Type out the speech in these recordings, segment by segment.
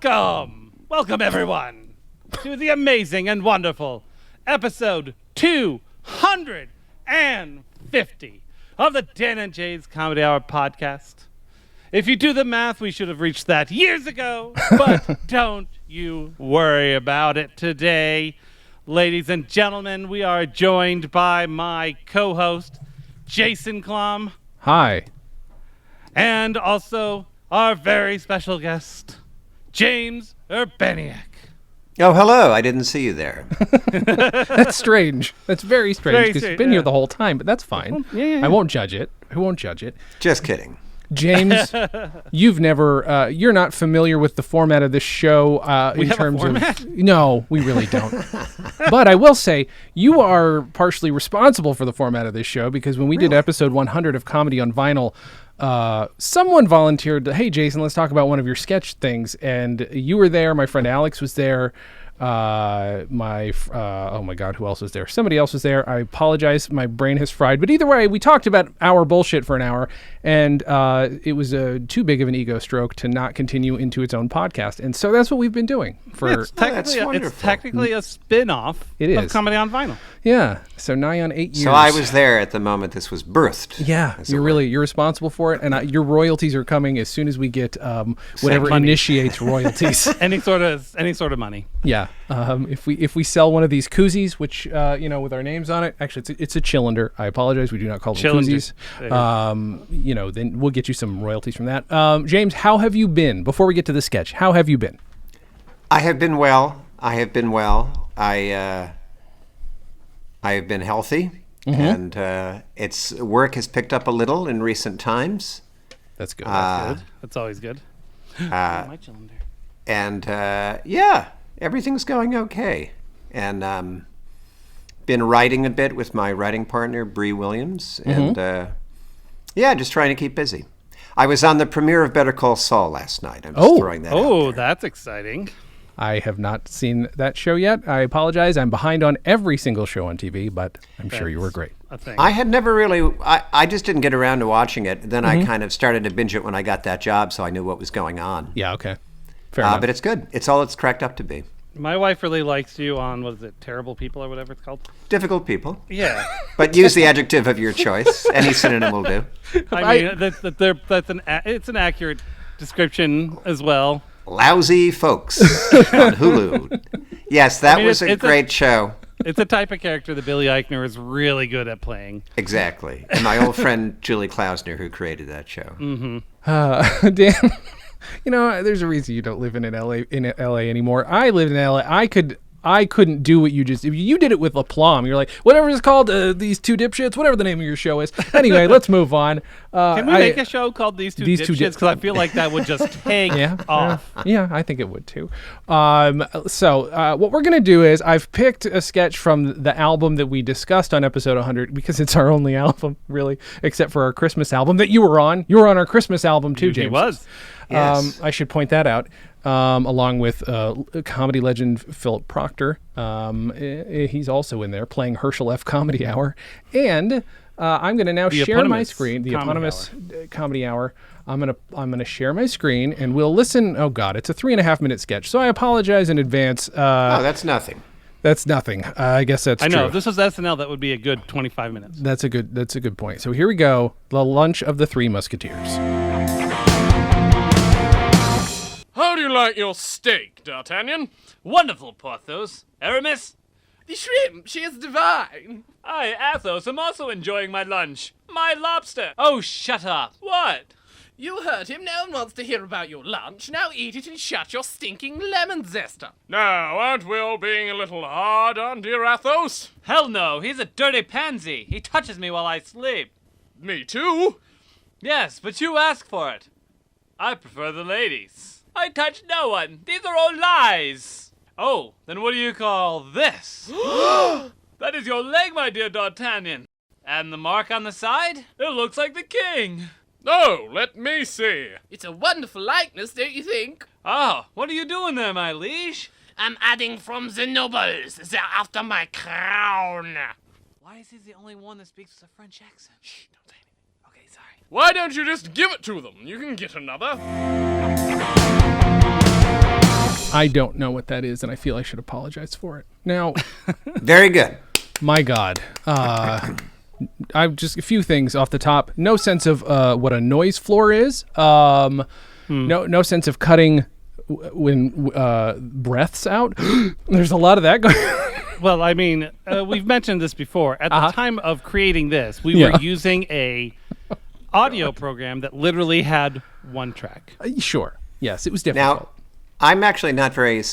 Welcome everyone to the amazing and wonderful episode 250 of the Dan and Jay's Comedy Hour podcast. If you do the math, we should have reached that years ago, but don't you worry about it today. Ladies and gentlemen, we are joined by my co-host, Jacyn Klamm. Hi. And also our very special guest, James Urbaniak. Oh, hello. I didn't see you there. That's strange. That's very strange because you've been here the whole time, but that's fine. Yeah. I won't judge it. Just kidding. James, you're not familiar with the format of this show We have a format? No, we really don't. But I will say you are partially responsible for the format of this show because when we did episode 100 of Comedy on Vinyl, someone volunteered to, hey, Jason, let's talk about one of your sketch things. And you were there. My friend Alex was there. Oh my God, who else was there? Somebody else was there. I apologize. My brain has fried. But either way, we talked about our bullshit for an hour. And it was too big of an ego stroke to not continue into its own podcast. And so that's what we've been doing. It's technically a spin-off of Comedy on Vinyl. Yeah. So nigh on 8 years. So I was there at the moment this was birthed. Yeah. You're responsible for it. And your royalties are coming as soon as we get whatever initiates royalties. any sort of money. Yeah. If we sell one of these koozies, which with our names on it, actually it's a Chillander. I apologize. We do not call them koozies. Then we'll get you some royalties from that. James, how have you been? Before we get to the sketch, how have you been? I have been well. I have been healthy, and work has picked up a little in recent times. That's good. That's always good. My Chillander. And everything's going okay. And been writing a bit with my writing partner, Bree Williams. And just trying to keep busy. I was on the premiere of Better Call Saul last night. I'm just throwing that out there. That's exciting. I have not seen that show yet. I apologize. I'm behind on every single show on TV, but I'm sure you were great. I had never really, I just didn't get around to watching it. Then I kind of started to binge it when I got that job, so I knew what was going on. Yeah, okay. Fair enough. But it's good. It's all it's cracked up to be. My wife really likes you on, what is it, Terrible People or whatever it's called? Difficult People. Yeah. But use the adjective of your choice. Any synonym will do. I mean, it's an accurate description as well. Lousy Folks on Hulu. Yes, that was a great show. It's a type of character that Billy Eichner is really good at playing. Exactly. And my old friend Julie Klausner, who created that show. Dan, there's a reason you don't live in LA anymore. I lived in LA. I couldn't do what you just did. You did it with aplomb. You're like, whatever it's called, these two dipshits, whatever the name of your show is. Anyway, let's move on. Can we make a show called These Two Dipshits? Because I feel like that would just take off. Yeah, I think it would too. So what we're going to do is I've picked a sketch from the album that we discussed on episode 100 because it's our only album, really, except for our Christmas album that you were on. You were on our Christmas album too, James. He was. Yes. I should point that out. Along with comedy legend Philip Proctor. He's also in there playing Herschel F. Comedy Hour. And I'm going to now share my screen. The eponymous Comedy Hour. I'm gonna share my screen and we'll listen. Oh God, it's a 3.5-minute sketch. So I apologize in advance. That's nothing. That's nothing. I guess that's true. I know. If this was SNL, that would be a good 25 minutes. That's a good point. So here we go. The lunch of the Three Musketeers. How do you like your steak, D'Artagnan? Wonderful, Porthos. Aramis? The shrimp, she is divine. I, Athos, am also enjoying my lunch. My lobster. Oh, shut up. What? You heard him. No one wants to hear about your lunch. Now eat it and shut your stinking lemon zester. Now, aren't we all being a little hard on dear Athos? Hell no. He's a dirty pansy. He touches me while I sleep. Me too. Yes, but you ask for it. I prefer the ladies. I touch no one. These are all lies. Oh, then what do you call this? That is your leg, my dear D'Artagnan. And the mark on the side? It looks like the king. Oh, let me see. It's a wonderful likeness, don't you think? Oh, what are you doing there, my liege? I'm adding from the nobles. They're after my crown. Why is he the only one that speaks with a French accent? Shh, don't say anything. Okay, sorry. Why don't you just give it to them? You can get another. I don't know what that is, and I feel I should apologize for it. Now, Very good. my God. I've just a few things off the top. No sense of what a noise floor is. No sense of cutting when breaths out. There's a lot of that going on. Well, I mean, we've mentioned this before. At the time of creating this, we were using a audio program that literally had one track. Sure. Yes, it was difficult. Now, I'm actually not very,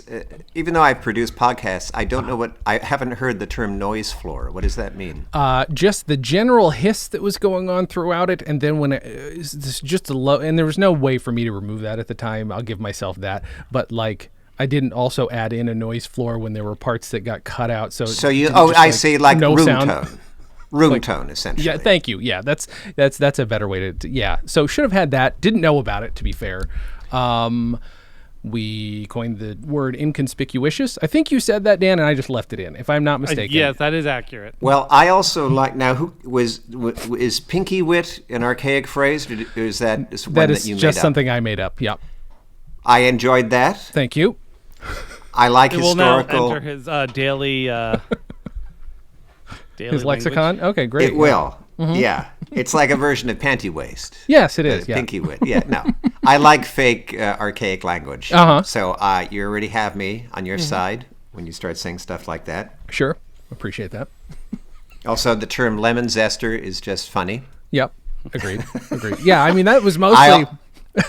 even though I've produced podcasts, I don't know I haven't heard the term noise floor. What does that mean? Just the general hiss that was going on throughout it, and then when it's just a low, and there was no way for me to remove that at the time. I'll give myself that, but like I didn't also add in a noise floor when there were parts that got cut out. So I see, like no room sound. tone. Room tone, essentially. Yeah, thank you. Yeah, that's a better way to yeah. So should have had that. Didn't know about it, to be fair. We coined the word inconspicuous. I think you said that, Dan, and I just left it in, if I'm not mistaken. Yes, that is accurate. Well, I also like, now, is Pinky Wit an archaic phrase, or is that one that you made up? That is just something I made up, yep. I enjoyed that. Thank you. I like It will now historical. enter his daily His lexicon? Okay, great. It will. Yeah. It's like a version of panty waist. Yes, it is, yeah. Pinky Wit. Yeah, no. I like fake, archaic language. Uh-huh. So you already have me on your side when you start saying stuff like that. Sure. Appreciate that. Also, the term lemon zester is just funny. Yep. Agreed. Yeah, I mean, that was mostly...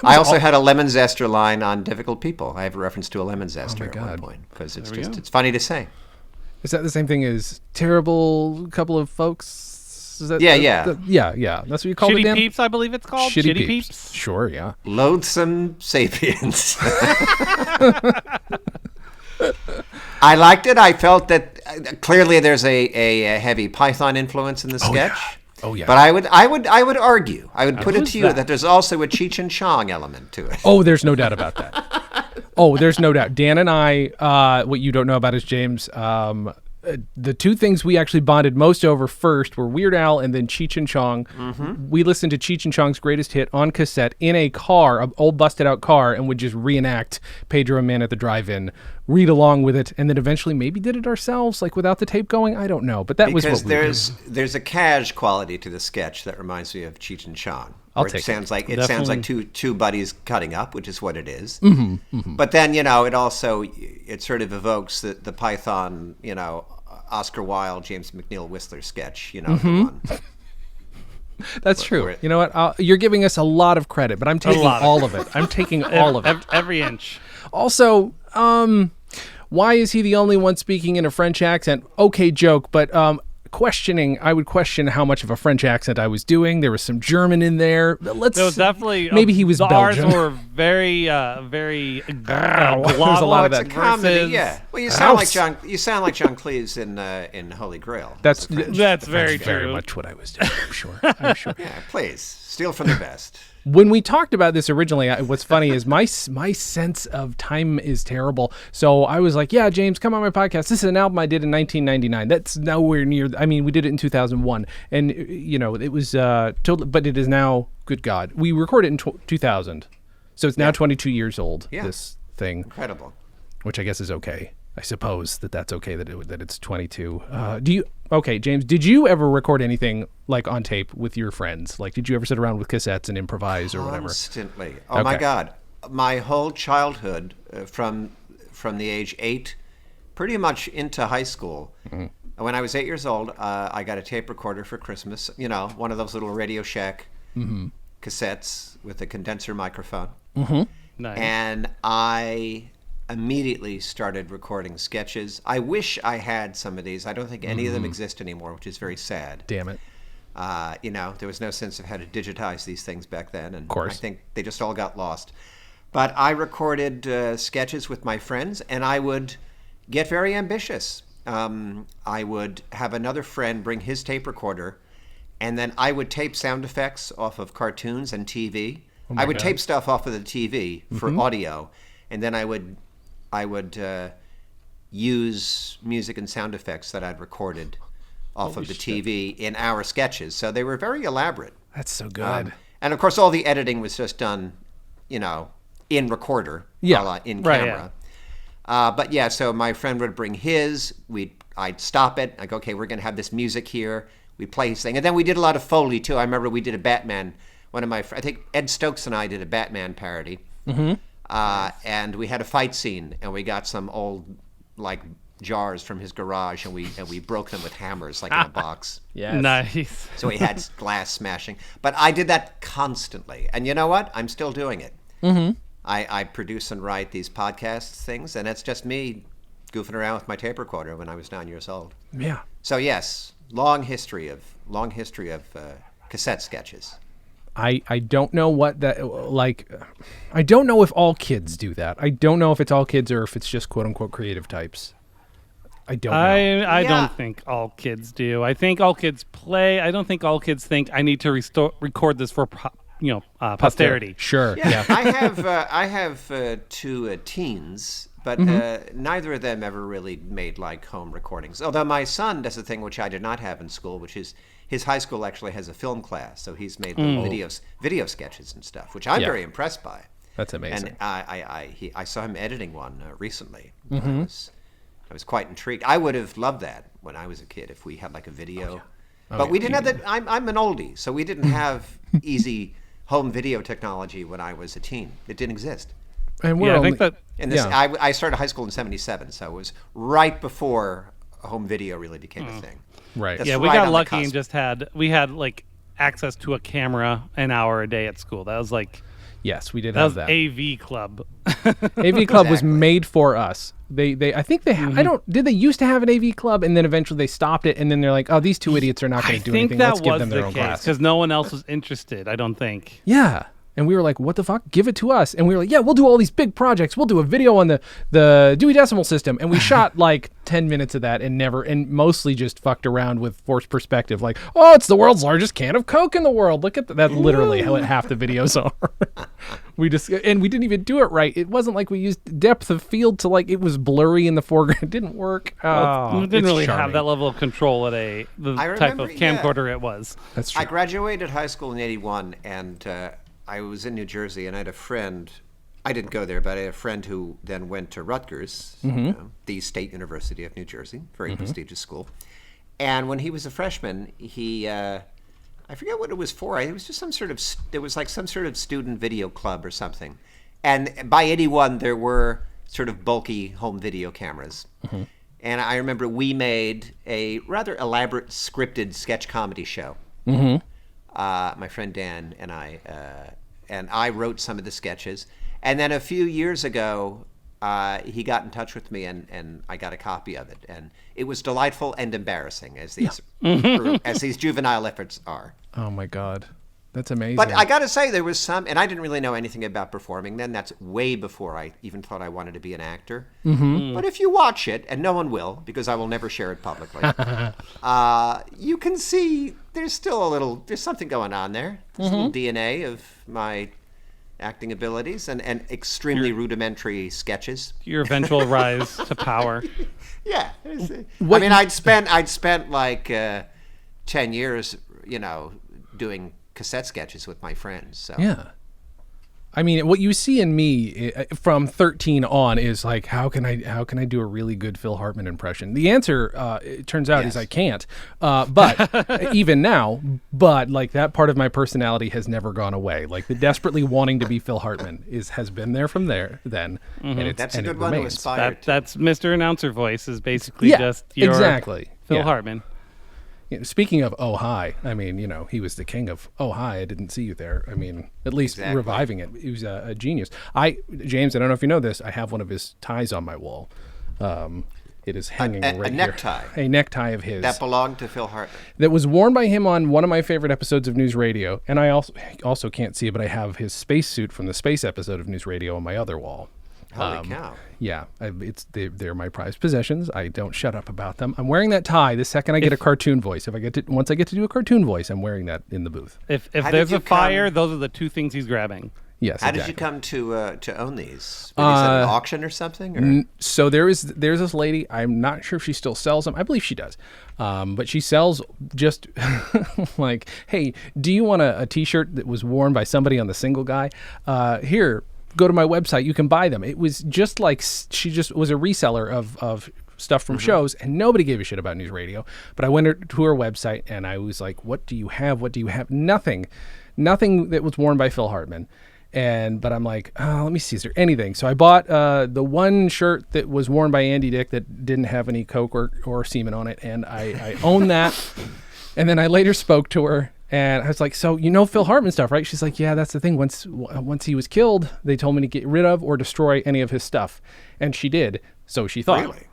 I also had a lemon zester line on Difficult People. I have a reference to a lemon zester at one point because it's funny to say. Is that the same thing as terrible couple of folks? Is that, Yeah. Yeah. That's what you call it, Shitty Dan? Peeps, I believe it's called. Shitty Peeps. Sure, yeah. Loathsome Sapiens. I liked it. I felt that clearly there's a heavy Python influence in the sketch. Oh yeah. But I would argue, I would put it Who's to you that? that there's also a Cheech and Chong element to it. Oh, there's no doubt about that. There's no doubt. Dan and I, what you don't know about is James, the two things we actually bonded most over first were Weird Al and then Cheech and Chong. Mm-hmm. We listened to Cheech and Chong's greatest hit on cassette in a car, an old busted out car, and would just reenact Pedro and Man at the Drive-In, read along with it, and then eventually maybe did it ourselves, like without the tape going. I don't know, but that was what we did. There's a cash quality to the sketch that reminds me of Cheech and Chong. I'll where take it sounds like Definitely. two buddies cutting up, which is what it is. Mm-hmm. But then it sort of evokes the Python, Oscar Wilde, James McNeill Whistler sketch, the one. That's true. You know what? You're giving us a lot of credit, but I'm taking all of it. I'm taking all of it. Every inch. Also, why is he the only one speaking in a French accent? Okay, joke, but I would question how much of a French accent I was doing. There was some German in there. There was definitely maybe he was ours Belgian. were very glottal. There's a lot of that. It's a comedy, versus- yeah. Well, you sound like John. You sound like John Cleese in Holy Grail. That's very true. Very much what I was doing. I'm sure. Yeah, please steal from the best. When we talked about this originally, what's funny is my sense of time is terrible. So I was like, yeah, James, come on my podcast. This is an album I did in 1999. That's nowhere near. I mean, we did it in 2001. And, it was totally, but it is now, good God. We recorded it in 2000. So it's now 22 years old, this thing. Incredible. Which I guess is okay. I suppose that's okay that it's 22. Okay, James, did you ever record anything like on tape with your friends? Like, did you ever sit around with cassettes and improvise or whatever? Constantly. Oh my God. My whole childhood, from the age 8, pretty much into high school. Mm-hmm. When I was 8 years old, I got a tape recorder for Christmas. One of those little Radio Shack cassettes with a condenser microphone. Mm-hmm. Nice. And I immediately started recording sketches. I wish I had some of these. I don't think any of them exist anymore, which is very sad. Damn it. There was no sense of how to digitize these things back then, and of course. I think they just all got lost. But I recorded sketches with my friends, and I would get very ambitious. I would have another friend bring his tape recorder, and then I would tape sound effects off of cartoons and TV. I would tape stuff off of the TV for audio, and then I would use music and sound effects that I'd recorded off of the TV in our sketches. So they were very elaborate. That's so good. And of course, all the editing was just done, in recorder, Yeah. a la in Right, camera. But yeah, so my friend would bring his. I'd stop it. I'd go, okay, we're going to have this music here. We play his thing. And then we did a lot of Foley, too. I remember we did a Batman. I think Ed Stokes and I did a Batman parody. Mm-hmm. And we had a fight scene, and we got some old, like, jars from his garage, and we broke them with hammers, like in a box. Yes. Nice. So we had glass smashing. But I did that constantly. And you know what? I'm still doing it. Mm-hmm. I produce and write these podcast things, and it's just me goofing around with my tape recorder when I was 9 years old. Yeah. So yes, long history of cassette sketches. I don't know what that, like, I don't know if all kids do that. I don't know if it's all kids or if it's just quote unquote creative types. I don't know. I Yeah. don't think all kids do. I think all kids play. I don't think all kids think I need to record this for posterity. Sure. Yeah. I have two teens, but neither of them ever really made like home recordings. Although my son does a thing which I did not have in school, which is his high school actually has a film class, so he's made little video sketches and stuff, which I'm very impressed by. That's amazing. And I saw him editing one recently. I was quite intrigued. I would have loved that when I was a kid if we had like a video. But we didn't have that. I'm an oldie, so we didn't have easy home video technology when I was a teen. It didn't exist. And I think that. And this, I started high school in '77, so it was right before home video really became a thing. Right. That's Yeah, we right got on the lucky and cusp. just had like access to a camera an hour a day at school. That was like Yes, we did that have was that. AV Club. AV Club was Exactly. made for us. I think they Mm-hmm. I don't did they used to have an AV Club and then eventually they stopped it and then they're like, "Oh, these two idiots are not going I to do think anything. that Let's give was them their the own case class." because no one else was interested. I don't think. Yeah. And we were like, "What the fuck? Give it to us." And we were like, "Yeah, we'll do all these big projects. We'll do a video on the Dewey Decimal System." And we shot like 10 minutes of that and mostly just fucked around with forced perspective. Like, "Oh, it's the world's largest can of Coke in the world. Look at that." That's literally how half the videos are. We didn't even do it right. It wasn't like we used depth of field to like, it was blurry in the foreground. It didn't work. We didn't it's really have charming. that level of control at I the type remember, of camcorder it was. That's true. I graduated high school in '81, and I was in New Jersey, and I had a friend. I didn't go there, but I had a friend who then went to Rutgers, the State University of New Jersey, very prestigious school. And when he was a freshman, he, I forget what it was for. It was just some sort of, there was like some sort of student video club or something. And by '81, there were sort of bulky home video cameras. And I remember we made a rather elaborate scripted sketch comedy show. My friend Dan and I wrote some of the sketches. And then a few years ago, he got in touch with me, and I got a copy of it. And it was delightful and embarrassing, as these juvenile efforts are. Oh my God. That's amazing. But I got to say, there was some, and I didn't really know anything about performing then. That's way before I even thought I wanted to be an actor. But if you watch it, and no one will, because I will never share it publicly, you can see there's still there's something going on there. There's a little DNA of my acting abilities and extremely rudimentary sketches. Your eventual rise to power. Yeah. I mean, I'd spent like 10 years, doing cassette sketches with my friends. So. Yeah. I mean, what you see in me from 13 on is like, how can I do a really good Phil Hartman impression? The answer, it turns out, is I can't. But even now, like that part of my personality has never gone away. Like the desperately wanting to be Phil Hartman has been there from then. And That's a and good it one to remains. aspire to. That's Mr. Announcer voice is basically Yeah, just your exactly. Phil Yeah. Hartman. Speaking of Oh Hi, I mean, he was the king of Oh Hi, I didn't see you there. I mean, at least Exactly. reviving it. He was a genius. James, I don't know if you know this, I have one of his ties on my wall. It is hanging a right necktie. here. A necktie of his That belonged to Phil Hartman. that was worn by him on one of my favorite episodes of News Radio. And I also can't see it, but I have his spacesuit from the space episode of News Radio on my other wall. Holy cow. Yeah, they're my prized possessions. I don't shut up about them. I'm wearing that tie the second I get a cartoon voice. Once I get to do a cartoon voice, I'm wearing that in the booth. If How did there's you a fire, come- those are the two things he's grabbing. Yes. How exactly. did you come to own these? Were these at an auction or something? Or? So there's this lady. I'm not sure if she still sells them. I believe she does, but she sells just like, hey, do you want a T-shirt that was worn by somebody on the Single Guy? Here, go to my website. You can buy them. It was just like she just was a reseller of stuff from shows, and nobody gave a shit about news radio. But I went to her website, and I was like, what do you have? What do you have? Nothing that was worn by Phil Hartman. But I'm like, oh, let me see, is there anything? So I bought the one shirt that was worn by Andy Dick that didn't have any Coke or semen on it, and I own that. And then I later spoke to her, and I was like, so you know Phil Hartman stuff, right? She's like, yeah, that's the thing. Once he was killed, they told me to get rid of or destroy any of his stuff. And she did, so she thought. Really?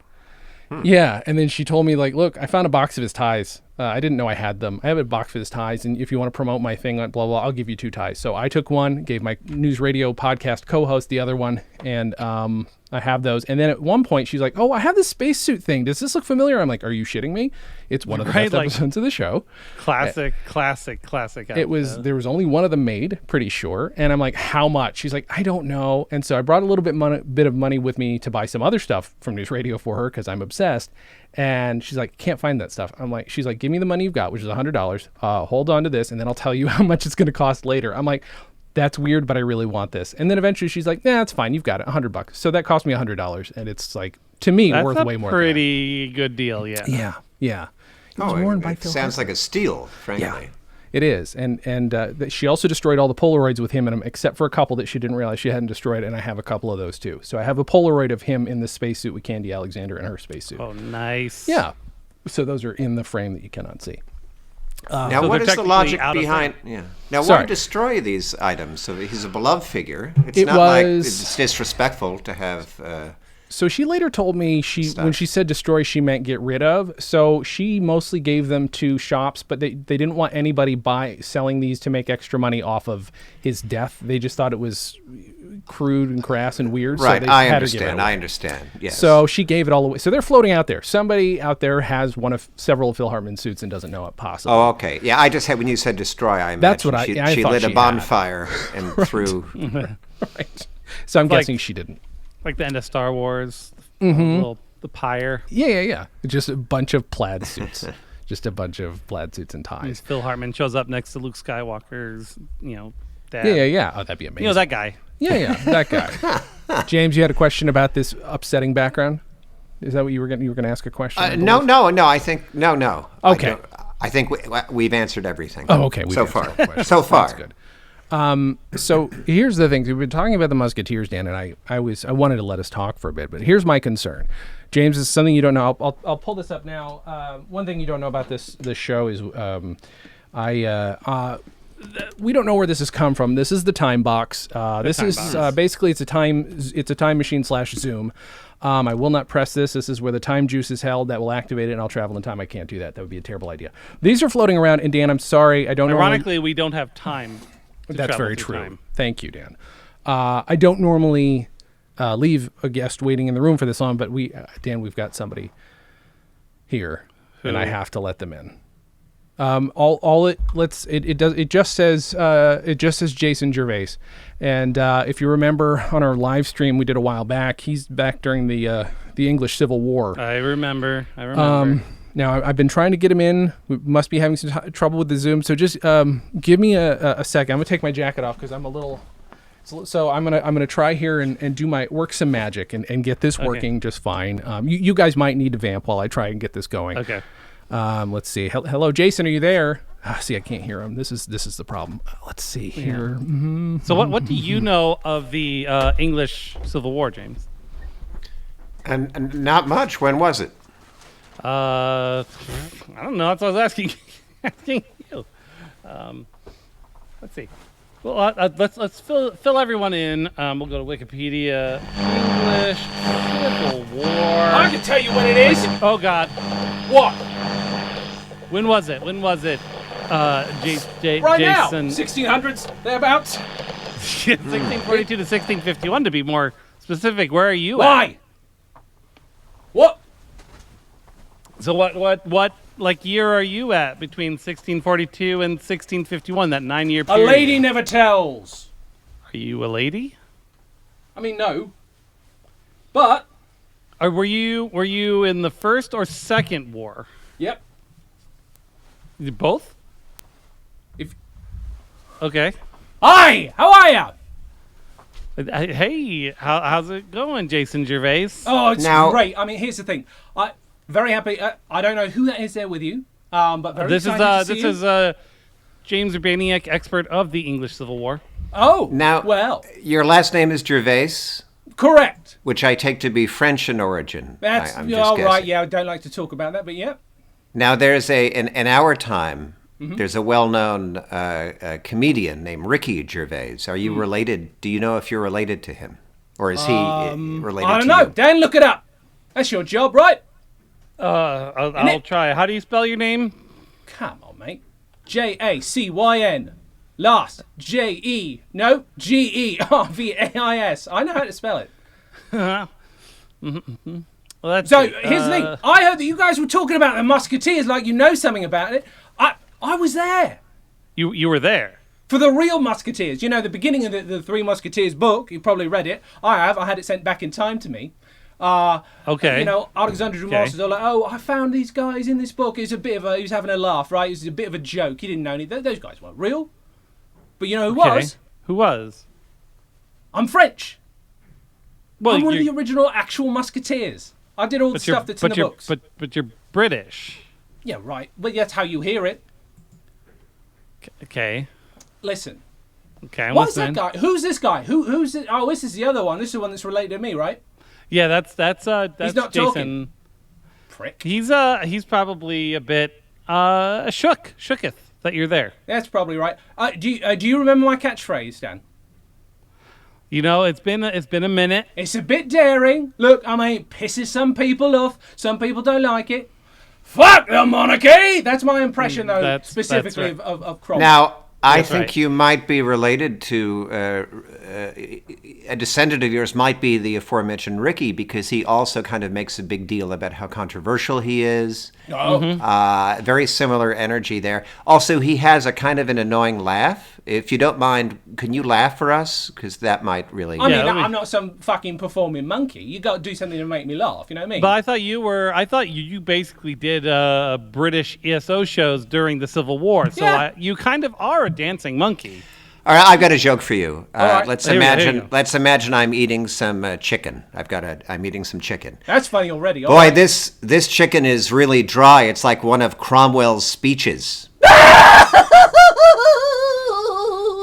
Yeah, and then she told me, like, look, I found a box of his ties. I didn't know I had them. I have a box of his ties, and if you want to promote my thing, blah, blah, I'll give you 2 ties. So I took one, gave my news radio podcast co-host the other one, and I have those. And then at one point, she's like, oh, I have this spacesuit thing. Does this look familiar? I'm like, are you shitting me? It's one of the best episodes of the show. Classic It was, there was only one of them made, pretty sure. And I'm like, how much? She's like, I don't know. And so I brought a little bit of money with me to buy some other stuff from news radio for her, because I'm obsessed. And she's like, can't find that stuff. She's like, give me the money you've got, which is $100. Hold on to this, and then I'll tell you how much it's going to cost later. I'm like, that's weird, but I really want this. And then eventually she's like, nah, it's fine. You've got it, $100. So that cost me $100. And it's like, to me, that's worth way more. That's a pretty good deal, yeah. Yeah. It was worn by Phil sounds Hartman. like a steal, frankly. Yeah. It is. And she also destroyed all the Polaroids with him in them, except for a couple that she didn't realize she hadn't destroyed, and I have a couple of those too. So I have a Polaroid of him in the spacesuit with Candy Alexander in her spacesuit. Oh, nice. Yeah. So those are in the frame that you cannot see. Now, so what is the logic behind? Yeah. Now, why destroy these items? So he's a beloved figure. It's not like it's disrespectful to have. So she later told me when she said destroy, she meant get rid of. So she mostly gave them to shops, but they didn't want anybody selling these to make extra money off of his death. They just thought it was crude and crass and weird. Right, so they I had to give it away. I understand. Yes. So she gave it all away. So they're floating out there. Somebody out there has one of several Phil Hartman suits and doesn't know it possibly. Oh, okay. Yeah, I just had, when you said destroy, I imagined that's what I she thought lit she a bonfire and right. threw. Right. So I'm guessing she didn't. Like the end of Star Wars, the pyre. Yeah. Just a bunch of plaid suits. Just a bunch of plaid suits and ties. Phil Hartman shows up next to Luke Skywalker's, dad. Yeah. Oh, that'd be amazing. That guy. Yeah, that guy. James, you had a question about this upsetting background? Is that what you were going to ask a question? No. I think no. Okay. I think we've answered everything. Oh, okay. So far. So far. That's good. So here's the thing. We've been talking about the Musketeers, Dan, and I wanted to let us talk for a bit, but here's my concern. James, this is something you don't know. I'll pull this up now. One thing you don't know about this show is we don't know where this has come from. This is the time box. Basically it's a time machine / Zoom. I will not press this. This is where the time juice is held. That will activate it, and I'll travel in time. I can't do that. That would be a terrible idea. These are floating around, and Dan, I'm sorry. I don't know. Ironically, we don't have time. That's very true. Time. Thank you, Dan. I don't normally leave a guest waiting in the room for this long, but Dan, we've got somebody here, and I have to let them in. It just says Jacyn Gervais, and if you remember on our live stream we did a while back, he's back during the English Civil War. I remember. Now I've been trying to get him in. We must be having some trouble with the Zoom, so just give me a second. I'm gonna take my jacket off because I'm a little. So I'm gonna try here and do work some magic and get this working just fine. You guys might need to vamp while I try and get this going. Okay. Let's see. Hello, Jason. Are you there? See, I can't hear him. This is the problem. Let's see here. Yeah. Mm-hmm. So what do you know of the English Civil War, James? And not much. When was it? I don't know. That's what I was asking you. Let's see. Well, let's fill everyone in. We'll go to Wikipedia. English Civil War. I can tell you when it is. Oh God. What? When was it? Right now. Jason. 1600s, thereabouts. 1642 to 1651 to be more specific. Where are you Why? at? What? So what like year are you at between 1642 and 1651? That 9-year A period. lady never tells. Are you a lady? I mean, no. But. Or were you in the first or second war? Yep. Both? Okay. Hi! How are ya? Hey, how's it going, Jacyn Gervais? Oh, it's Now- great. I mean, here's the thing. Very happy. I don't know who that is there with you, but very This excited to see is you. James Urbaniak, expert of the English Civil War. Oh, Now, well, your last name is Gervais, correct. which I take to be French in origin. That's I'm just all right. guessing. Yeah, I don't like to talk about that, but yeah. Now, there's in our time, there's a well-known comedian named Ricky Gervais. Are you related? Do you know if you're related to him? Or is he related I don't to know. you? Dan, look it up. That's your job, right? I'll try. How do you spell your name? Come on, mate. Jacyn. Last. Gervais. I know how to spell it. Well, that's So it. here's the thing. I heard that you guys were talking about the Musketeers like you know something about it. I was there You were there. for the real Musketeers. You know, the beginning of the Three Musketeers book. You probably read it. I have. I had it sent back in time to me. Okay. You know, Alexander Dumas is all like, oh, I found these guys in this book. It's a bit of he was having a laugh, right? It was a bit of a joke. He didn't know any. Those guys weren't real. But you know who Okay. was? Who was? I'm French. Well, I'm one of you're- the original actual Musketeers. I did all the but you're- stuff that's in but the you're- books. But you're British. Yeah, right. But that's how you hear it. Okay. Listen. Okay. I'm What is that listening. guy? Who's this guy? Who's it? Oh, this is the other one. This is the one that's related to me, right? Yeah, that's not Jason. talking. Prick. He's probably a bit shooketh that you're there. That's probably right. Do you remember my catchphrase, Dan? You know, it's been a minute. It's a bit daring. Look, I mean, it pisses some people off. Some people don't like it. Fuck the monarchy! That's my impression, though, That's specifically right. of Cromwell. Now, I That's think right. you might be related to a descendant of yours might be the aforementioned Ricky, because he also kind of makes a big deal about how controversial he is. Oh. Very similar energy there. Also, he has a kind of an annoying laugh. If you don't mind, can you laugh for us? Because that might really. I mean, let me- I'm not some fucking performing monkey. You got to do something to make me laugh. You know what I mean? But I thought you basically did British ESO shows during the Civil War. So Yeah. you kind of are a dancing monkey. All right, I've got a joke for you. right. Let's Here we go, here we imagine. go. Let's imagine I'm eating some chicken. I'm eating some chicken. That's funny already. All Boy, right. this chicken is really dry. It's like one of Cromwell's speeches.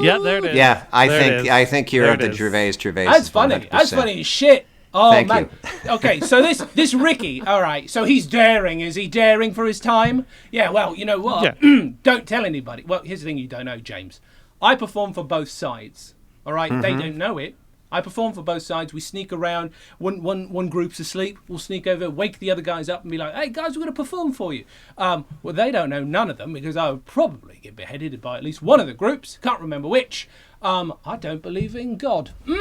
Yeah, there it is. Yeah, There I it is. think you're There of it the is. Gervais. That's funny. 100%. That's funny as shit. Oh, Thank man. Okay, so this Ricky, all right, so he's daring. Is he daring for his time? Yeah, well, you know what? Yeah. Don't tell anybody. Well, here's the thing you don't know, James. I perform for both sides, all right? They don't know it. I perform for both sides. We sneak around. One group's asleep. We'll sneak over, wake the other guys up and be like, hey, guys, we're going to perform for you. Well, they don't know, none of them, because I would probably get beheaded by at least one of the groups. Can't remember which. I don't believe in God. What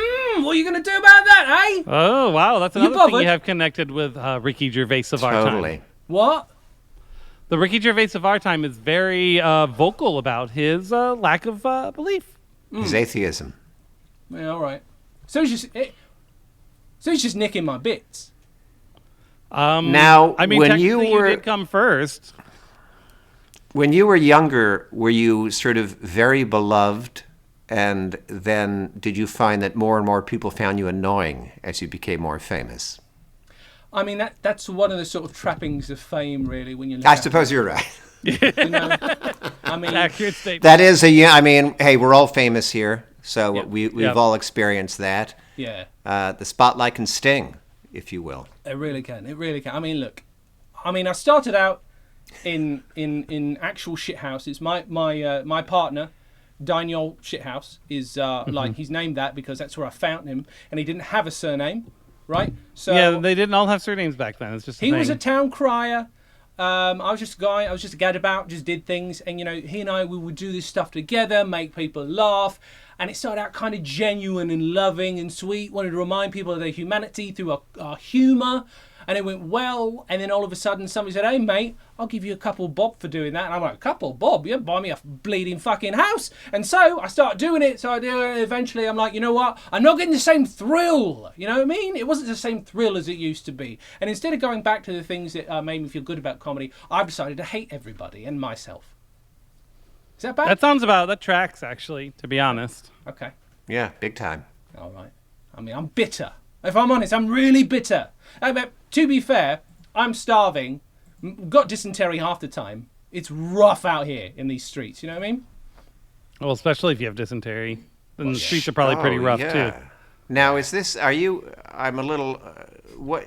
are you going to do about that, eh? Oh wow, that's You another thing bothered? you have connected with Ricky Gervais of our time. Totally. What? The Ricky Gervais of our time is very vocal about his lack of belief. His atheism. Yeah, all right. So he's just nicking my bits. Now, I mean, when you technically were did come first. when you were younger, were you sort of very beloved, and then did you find that more and more people found you annoying as you became more famous? I mean, that's one of the sort of trappings of fame, really, when you look I at suppose you're right. it, you know? I mean, Accurate statement. That is I mean, hey, we're all famous here, so we've Yep. all experienced that. yeah, The spotlight can sting, if you will. it really can. It really can. I mean, look. I mean, I started out in actual shithouses. My partner, Daniel Shithouse, is like he's named that because that's where I found him, and he didn't have a surname, right? So Yeah, they didn't all have surnames back then. It's just a he thing. was a town crier. I was just a guy. I was just a gadabout, just did things, and you know, he and I we would do this stuff together, make people laugh, and it started out kind of genuine and loving and sweet. Wanted to remind people of their humanity through our humour. And it went well, and then all of a sudden somebody said, hey mate, I'll give you a couple bob for doing that. And I'm like, couple bob? You buy me a bleeding fucking house. And so I started doing it, so I do it, and eventually I'm like, you know what? I'm not getting the same thrill. You know what I mean? It wasn't the same thrill as it used to be. And instead of going back to the things that made me feel good about comedy, I've decided to hate everybody and myself. Is that bad? That tracks, actually, to be honest. Okay. Yeah, big time. All right. I mean, I'm bitter. If I'm honest, I'm really bitter. To be fair, I'm starving. Got dysentery half the time. It's rough out here in these streets. You know what I mean? Well, especially if you have dysentery. Then the streets are probably pretty rough, too. Now, I'm a little,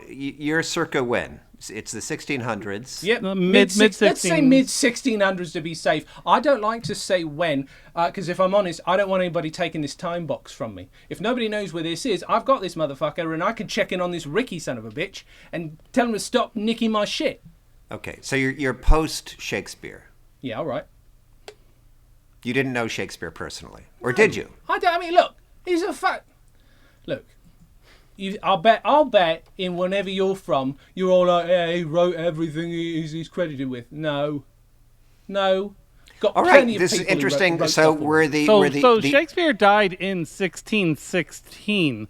you're circa when? It's the 1600s. Yep, Mid let's say mid 1600s to be safe. I don't like to say when, because if I'm honest, I don't want anybody taking this time box from me. If nobody knows where this is, I've got this motherfucker, and I can check in on this Ricky son of a bitch and tell him to stop nicking my shit. Okay, so you're post-Shakespeare. Yeah, all right. You didn't know Shakespeare personally, or did you? I mean, look, he's a fact. Look. I'll bet in whenever you're from, you're all like, yeah, he wrote everything he's credited with. No. Got all plenty right, of this is people who interesting. wrote So stuff were So Shakespeare died in 1616.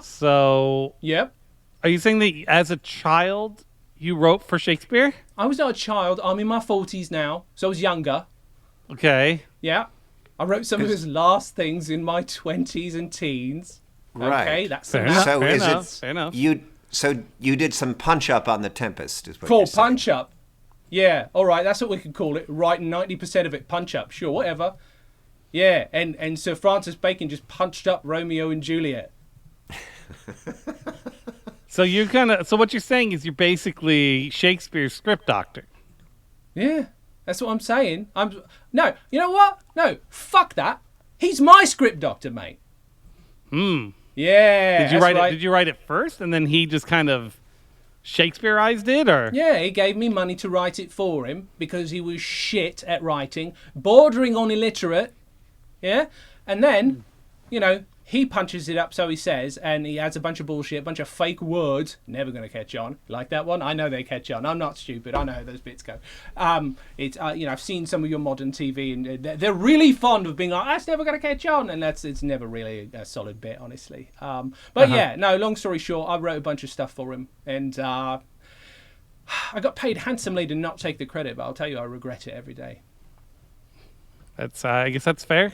So Yep. are you saying that as a child you wrote for Shakespeare? I was not a child. I'm in my 40s now, so I was younger. Okay. Yeah. I wrote some of his last things in my 20s and teens. Right. Okay, that's Fair enough. So Fair is enough, it fair enough. you did some punch up on the Tempest? Is what Cool, you're saying. punch up. Yeah, all right, that's what we could call it. Writing 90% of it punch up. Sure, whatever. Yeah, and Sir Francis Bacon just punched up Romeo and Juliet. So so what you're saying is you're basically Shakespeare's script doctor. Yeah, that's what I'm saying. No, you know what? No, fuck that. He's my script doctor, mate. Yeah. Did you write it? Did you write it first, and then he just kind of Shakespeareized it, or? Yeah, he gave me money to write it for him because he was shit at writing, bordering on illiterate. Yeah, and then, he punches it up, so he says, and he adds a bunch of bullshit, a bunch of fake words. Never going to catch on. Like that one? I know they catch on. I'm not stupid. I know how those bits go. I've seen some of your modern TV, and they're really fond of being like, that's never going to catch on, and it's never really a solid bit, honestly. Yeah, no, long story short, I wrote a bunch of stuff for him, and I got paid handsomely to not take the credit, but I'll tell you, I regret it every day. I guess that's fair.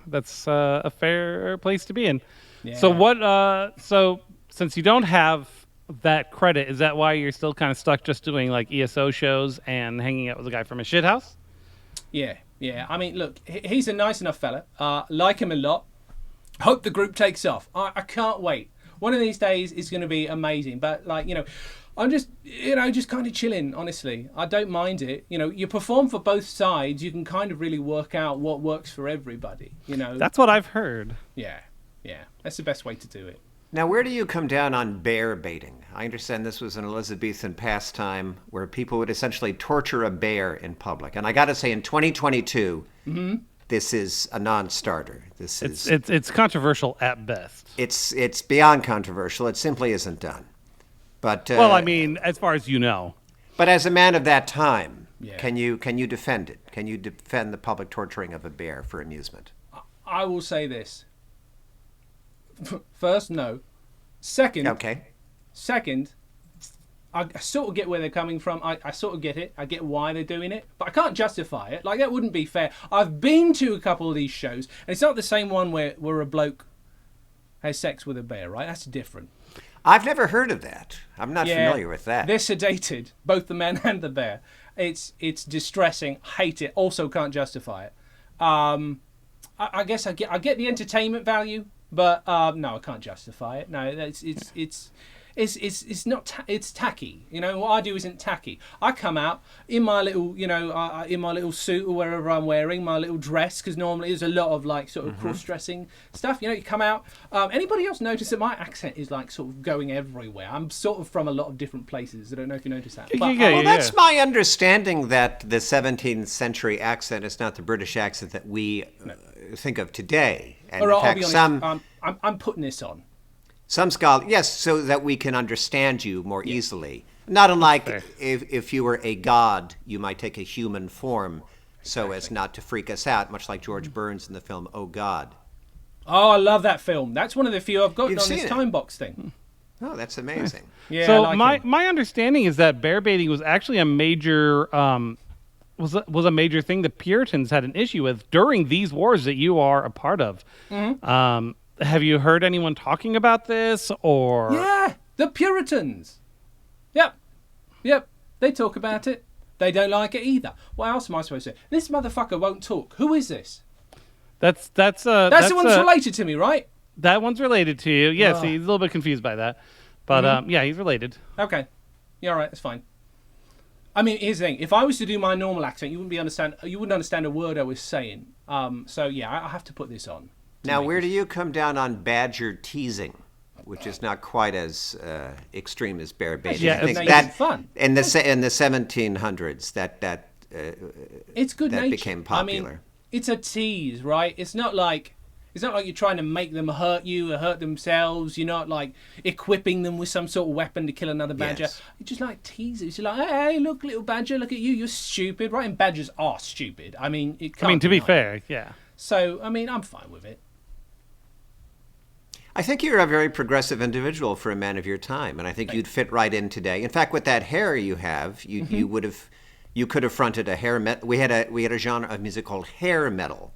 That's a fair place to be in. Yeah. So so since you don't have that credit, is that why you're still kind of stuck just doing like ESO shows and hanging out with a guy from a shithouse? Yeah. I mean, look, he's a nice enough fella. Like him a lot. Hope the group takes off. I can't wait. One of these days is going to be amazing. But I'm just, just kind of chilling, honestly. I don't mind it. You perform for both sides. You can kind of really work out what works for everybody, That's what I've heard. Yeah. That's the best way to do it. Now, where do you come down on bear baiting? I understand this was an Elizabethan pastime where people would essentially torture a bear in public. And I got to say, in 2022, this is a non-starter. It's controversial at best. It's beyond controversial. It simply isn't done. But well, I mean, as far as you know. But as a man of that time, Yeah. can you defend it? Can you defend the public torturing of a bear for amusement? I will say this. First, no. Second, Okay. I sort of get where they're coming from. I sort of get it. I get why they're doing it. But I can't justify it. Like, that wouldn't be fair. I've been to a couple of these shows, and it's not the same one where a bloke has sex with a bear, right? That's different. I've never heard of that. I'm not familiar with that. They're sedated, both the man and the bear. It's distressing. Hate it. Also can't justify it. I guess I get the entertainment value, but no, I can't justify it. No, it's not. It's tacky. What I do isn't tacky. I come out in my little, in my little suit or wherever I'm wearing, my little dress, because normally there's a lot of like sort of cross-dressing stuff. You come out. Anybody else notice that my accent is like sort of going everywhere? I'm sort of from a lot of different places. I don't know if you notice that. But, Well, that's my understanding, that the 17th century accent is not the British accent that we think of today. And all right, in fact, I'll be honest. I'm putting this on. Some scholars, yes, so that we can understand you more easily. Not unlike if you were a god, you might take a human form so as not to freak us out, much like George Burns in the film Oh God. Oh, I love that film. That's one of the few I've got You've on seen this it? time box thing. Oh, that's amazing. Yeah. So I like him. my understanding is that bear baiting was actually a major was a major thing the Puritans had an issue with during these wars that you are a part of. have you heard anyone talking about this or? Yeah, the Puritans. Yep. They talk about it. They don't like it either. What else am I supposed to say? This motherfucker won't talk. Who is this? That's the one that's related to me, right? That one's related to you. Yes, Oh. he's a little bit confused by that, but yeah, he's related. Okay. Yeah, all right, that's fine. I mean, here's the thing. If I was to do my normal accent, you wouldn't understand a word I was saying. So yeah, I have to put this on. Now, where do you come down on badger teasing, which is not quite as extreme as bear baiting? Yeah, I think it's that fun. in the 1700s that It's good that nature. became popular. I mean, it's a tease, right? It's not like you're trying to make them hurt you or hurt themselves. You're not like equipping them with some sort of weapon to kill another badger. Yes. You just like teases. You're like, hey, look, little badger, look at you. You're stupid, right? And badgers are stupid. I mean, To be fair, yeah. So, I mean, I'm fine with it. I think you're a very progressive individual for a man of your time, and I think you'd fit right in today. In fact, with that hair you have, you could have fronted a hair metal. We had a genre of music called hair metal.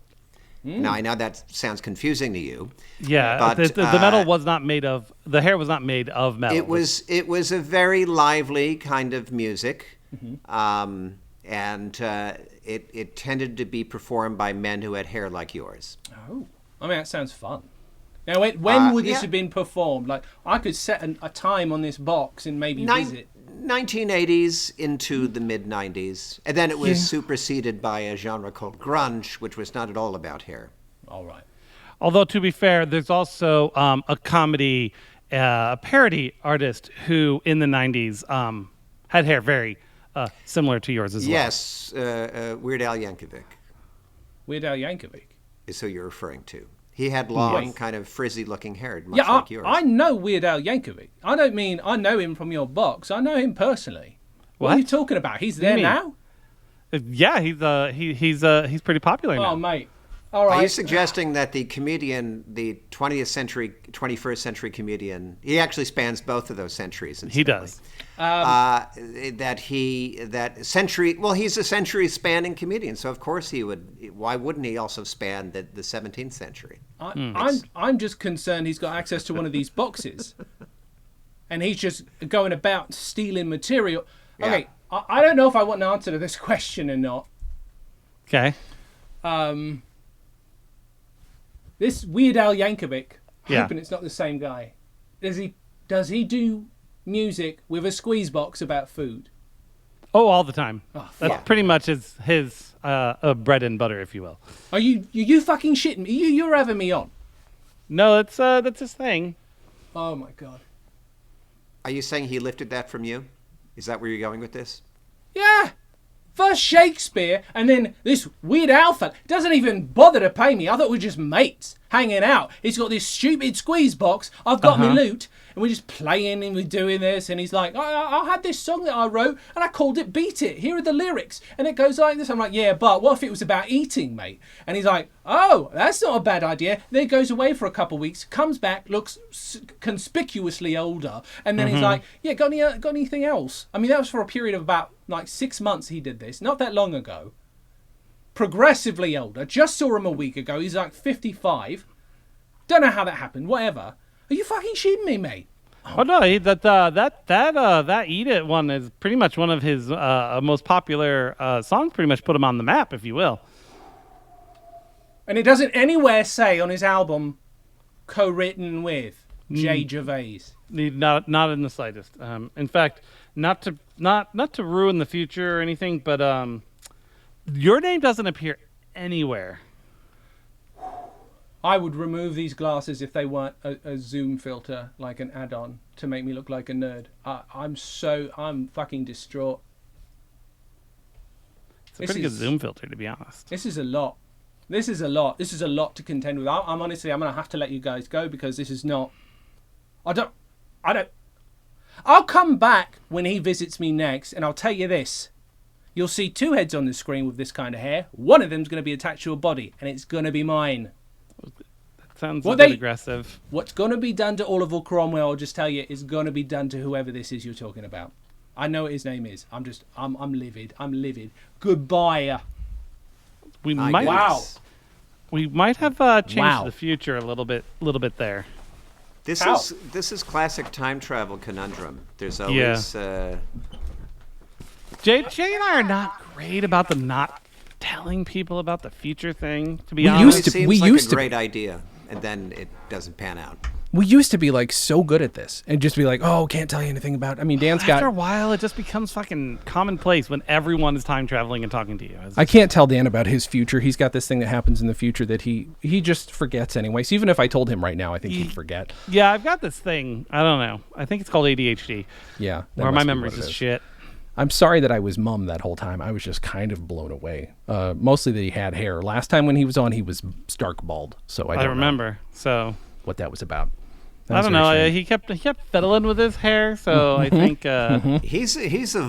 Now I know that sounds confusing to you. Yeah, but the metal was not made of. The hair was not made of metal. It was a very lively kind of music, and it tended to be performed by men who had hair like yours. Oh, I mean, that sounds fun. Now, when would this yeah. have been performed? Like, I could set a time on this box and maybe visit. 1980s into the mid-90s, and then it was superseded by a genre called grunge, which was not at all about hair. All right. Although, to be fair, there's also a comedy, a parody artist who, in the 90s, had hair very similar to yours as well. Yes, Weird Al Yankovic Weird Al Yankovic. is who you're referring to. He had long, kind of frizzy-looking hair, much Yeah, like yours. I know Weird Al Yankovic. I don't mean I know him from your box. I know him personally. What are you talking about? He's there mean? now? Yeah, he's pretty popular now. Oh, mate. All right. Are you suggesting that the comedian, the 21st century comedian, he actually spans both of those centuries? He does. He's a century-spanning comedian, so of course he would. Why wouldn't he also span the 17th century? I'm just concerned he's got access to one of these boxes, and he's just going about stealing material. Okay, I don't know if I want an answer to this question or not. Okay. This Weird Al Yankovic, Yeah. hoping it's not the same guy. Does he do music with a squeeze box about food? Oh, all the time. Oh, That's fuck. pretty much his bread and butter, if you will. Are you fucking shitting me? You're having me on. No, that's his thing. Oh my god. Are you saying he lifted that from you? Is that where you're going with this? Yeah. First Shakespeare, and then this Weird Al fuck doesn't even bother to pay me. I thought we were just mates hanging out. He's got this stupid squeeze box. I've got my loot, and we're just playing and we're doing this. And he's like, I had this song that I wrote, and I called it Beat It. Here are the lyrics. And it goes like this. I'm like, yeah, but what if it was about eating, mate? And he's like, oh, that's not a bad idea. Then he goes away for a couple of weeks, comes back, looks conspicuously older, and then he's like, yeah, got anything else? I mean, that was for a period of about like 6 months he did this, not that long ago. Progressively older. Just saw him a week ago. He's like 55. Don't know how that happened. Whatever. Are you fucking shitting me, mate? Oh no, that Eat It one is pretty much one of his most popular songs. Pretty much put him on the map, if you will. And it doesn't anywhere say on his album, co-written with Jay Gervais. Not in the slightest. In fact, not to ruin the future or anything, but your name doesn't appear anywhere. I would remove these glasses if they weren't a zoom filter, like an add-on, to make me look like a nerd. I'm fucking distraught. It's a pretty good zoom filter, to be honest. This is a lot. This is a lot to contend with. I'm honestly, I'm going to have to let you guys go because this is not... I don't... I'll come back when he visits me next, and I'll tell you this. You'll see two heads on the screen with this kind of hair. One of them's going to be attached to a body, and it's going to be mine. That sounds a bit aggressive. What's going to be done to Oliver Cromwell, I'll just tell you, is going to be done to whoever this is you're talking about. I know what his name is. I'm livid. I'm livid. Goodbye. We My might... goodness. We might have changed Wow. the future a little bit there. This How? is classic time travel conundrum. There's always Jay and I are not great about the not telling people about the future thing, to be We honest. used to- it seems we like used a to- great idea, and then it doesn't pan out. We used to be like so good at this and just be like, oh, can't tell you anything about. I mean, Dan's After a got. while, it just becomes fucking commonplace when everyone is time traveling and talking to you. I can't tell Dan about his future. He's got this thing that happens in the future that he just forgets anyway. So even if I told him right now, I think he'd forget. Yeah, I've got this thing. I don't know. I think it's called ADHD, Yeah. that where my must be memory's what it is is. shit. I'm sorry that I was mum that whole time. I was just kind of blown away. Mostly that he had hair. Last time when he was on, he was stark bald. So I don't know remember. So what that was about. That I was don't very know. strange. He kept fiddling with his hair. So I think He's a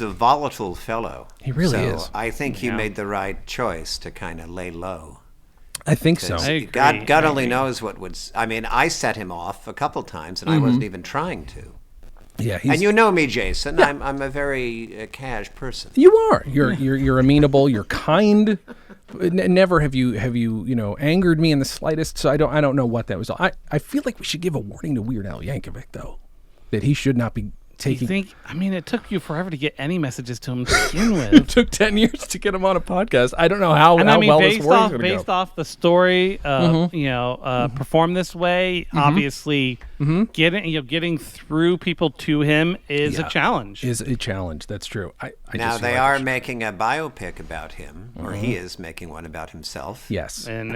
volatile fellow. He really so is. I think he made the right choice to kind of lay low. I think so. I agree. God only knows what would. I mean, I set him off a couple times, and I wasn't even trying to. Yeah, And you know me, Jason. I'm a very cash person. You are. You're amenable. You're kind. Never have you angered me in the slightest. So I don't know what that was. I feel like we should give a warning to Weird Al Yankovic though, that he should not be you taking. think. I mean, it took you forever to get any messages to him to begin with. It took 10 years to get him on a podcast. I don't know how, And how I mean, well this based warning's off gonna based go. off the story, performed this way, obviously, getting through people to him is a challenge. Is a challenge. That's true. I Now just they feel like are we should- making a biopic about him, or he is making one about himself. Yes. And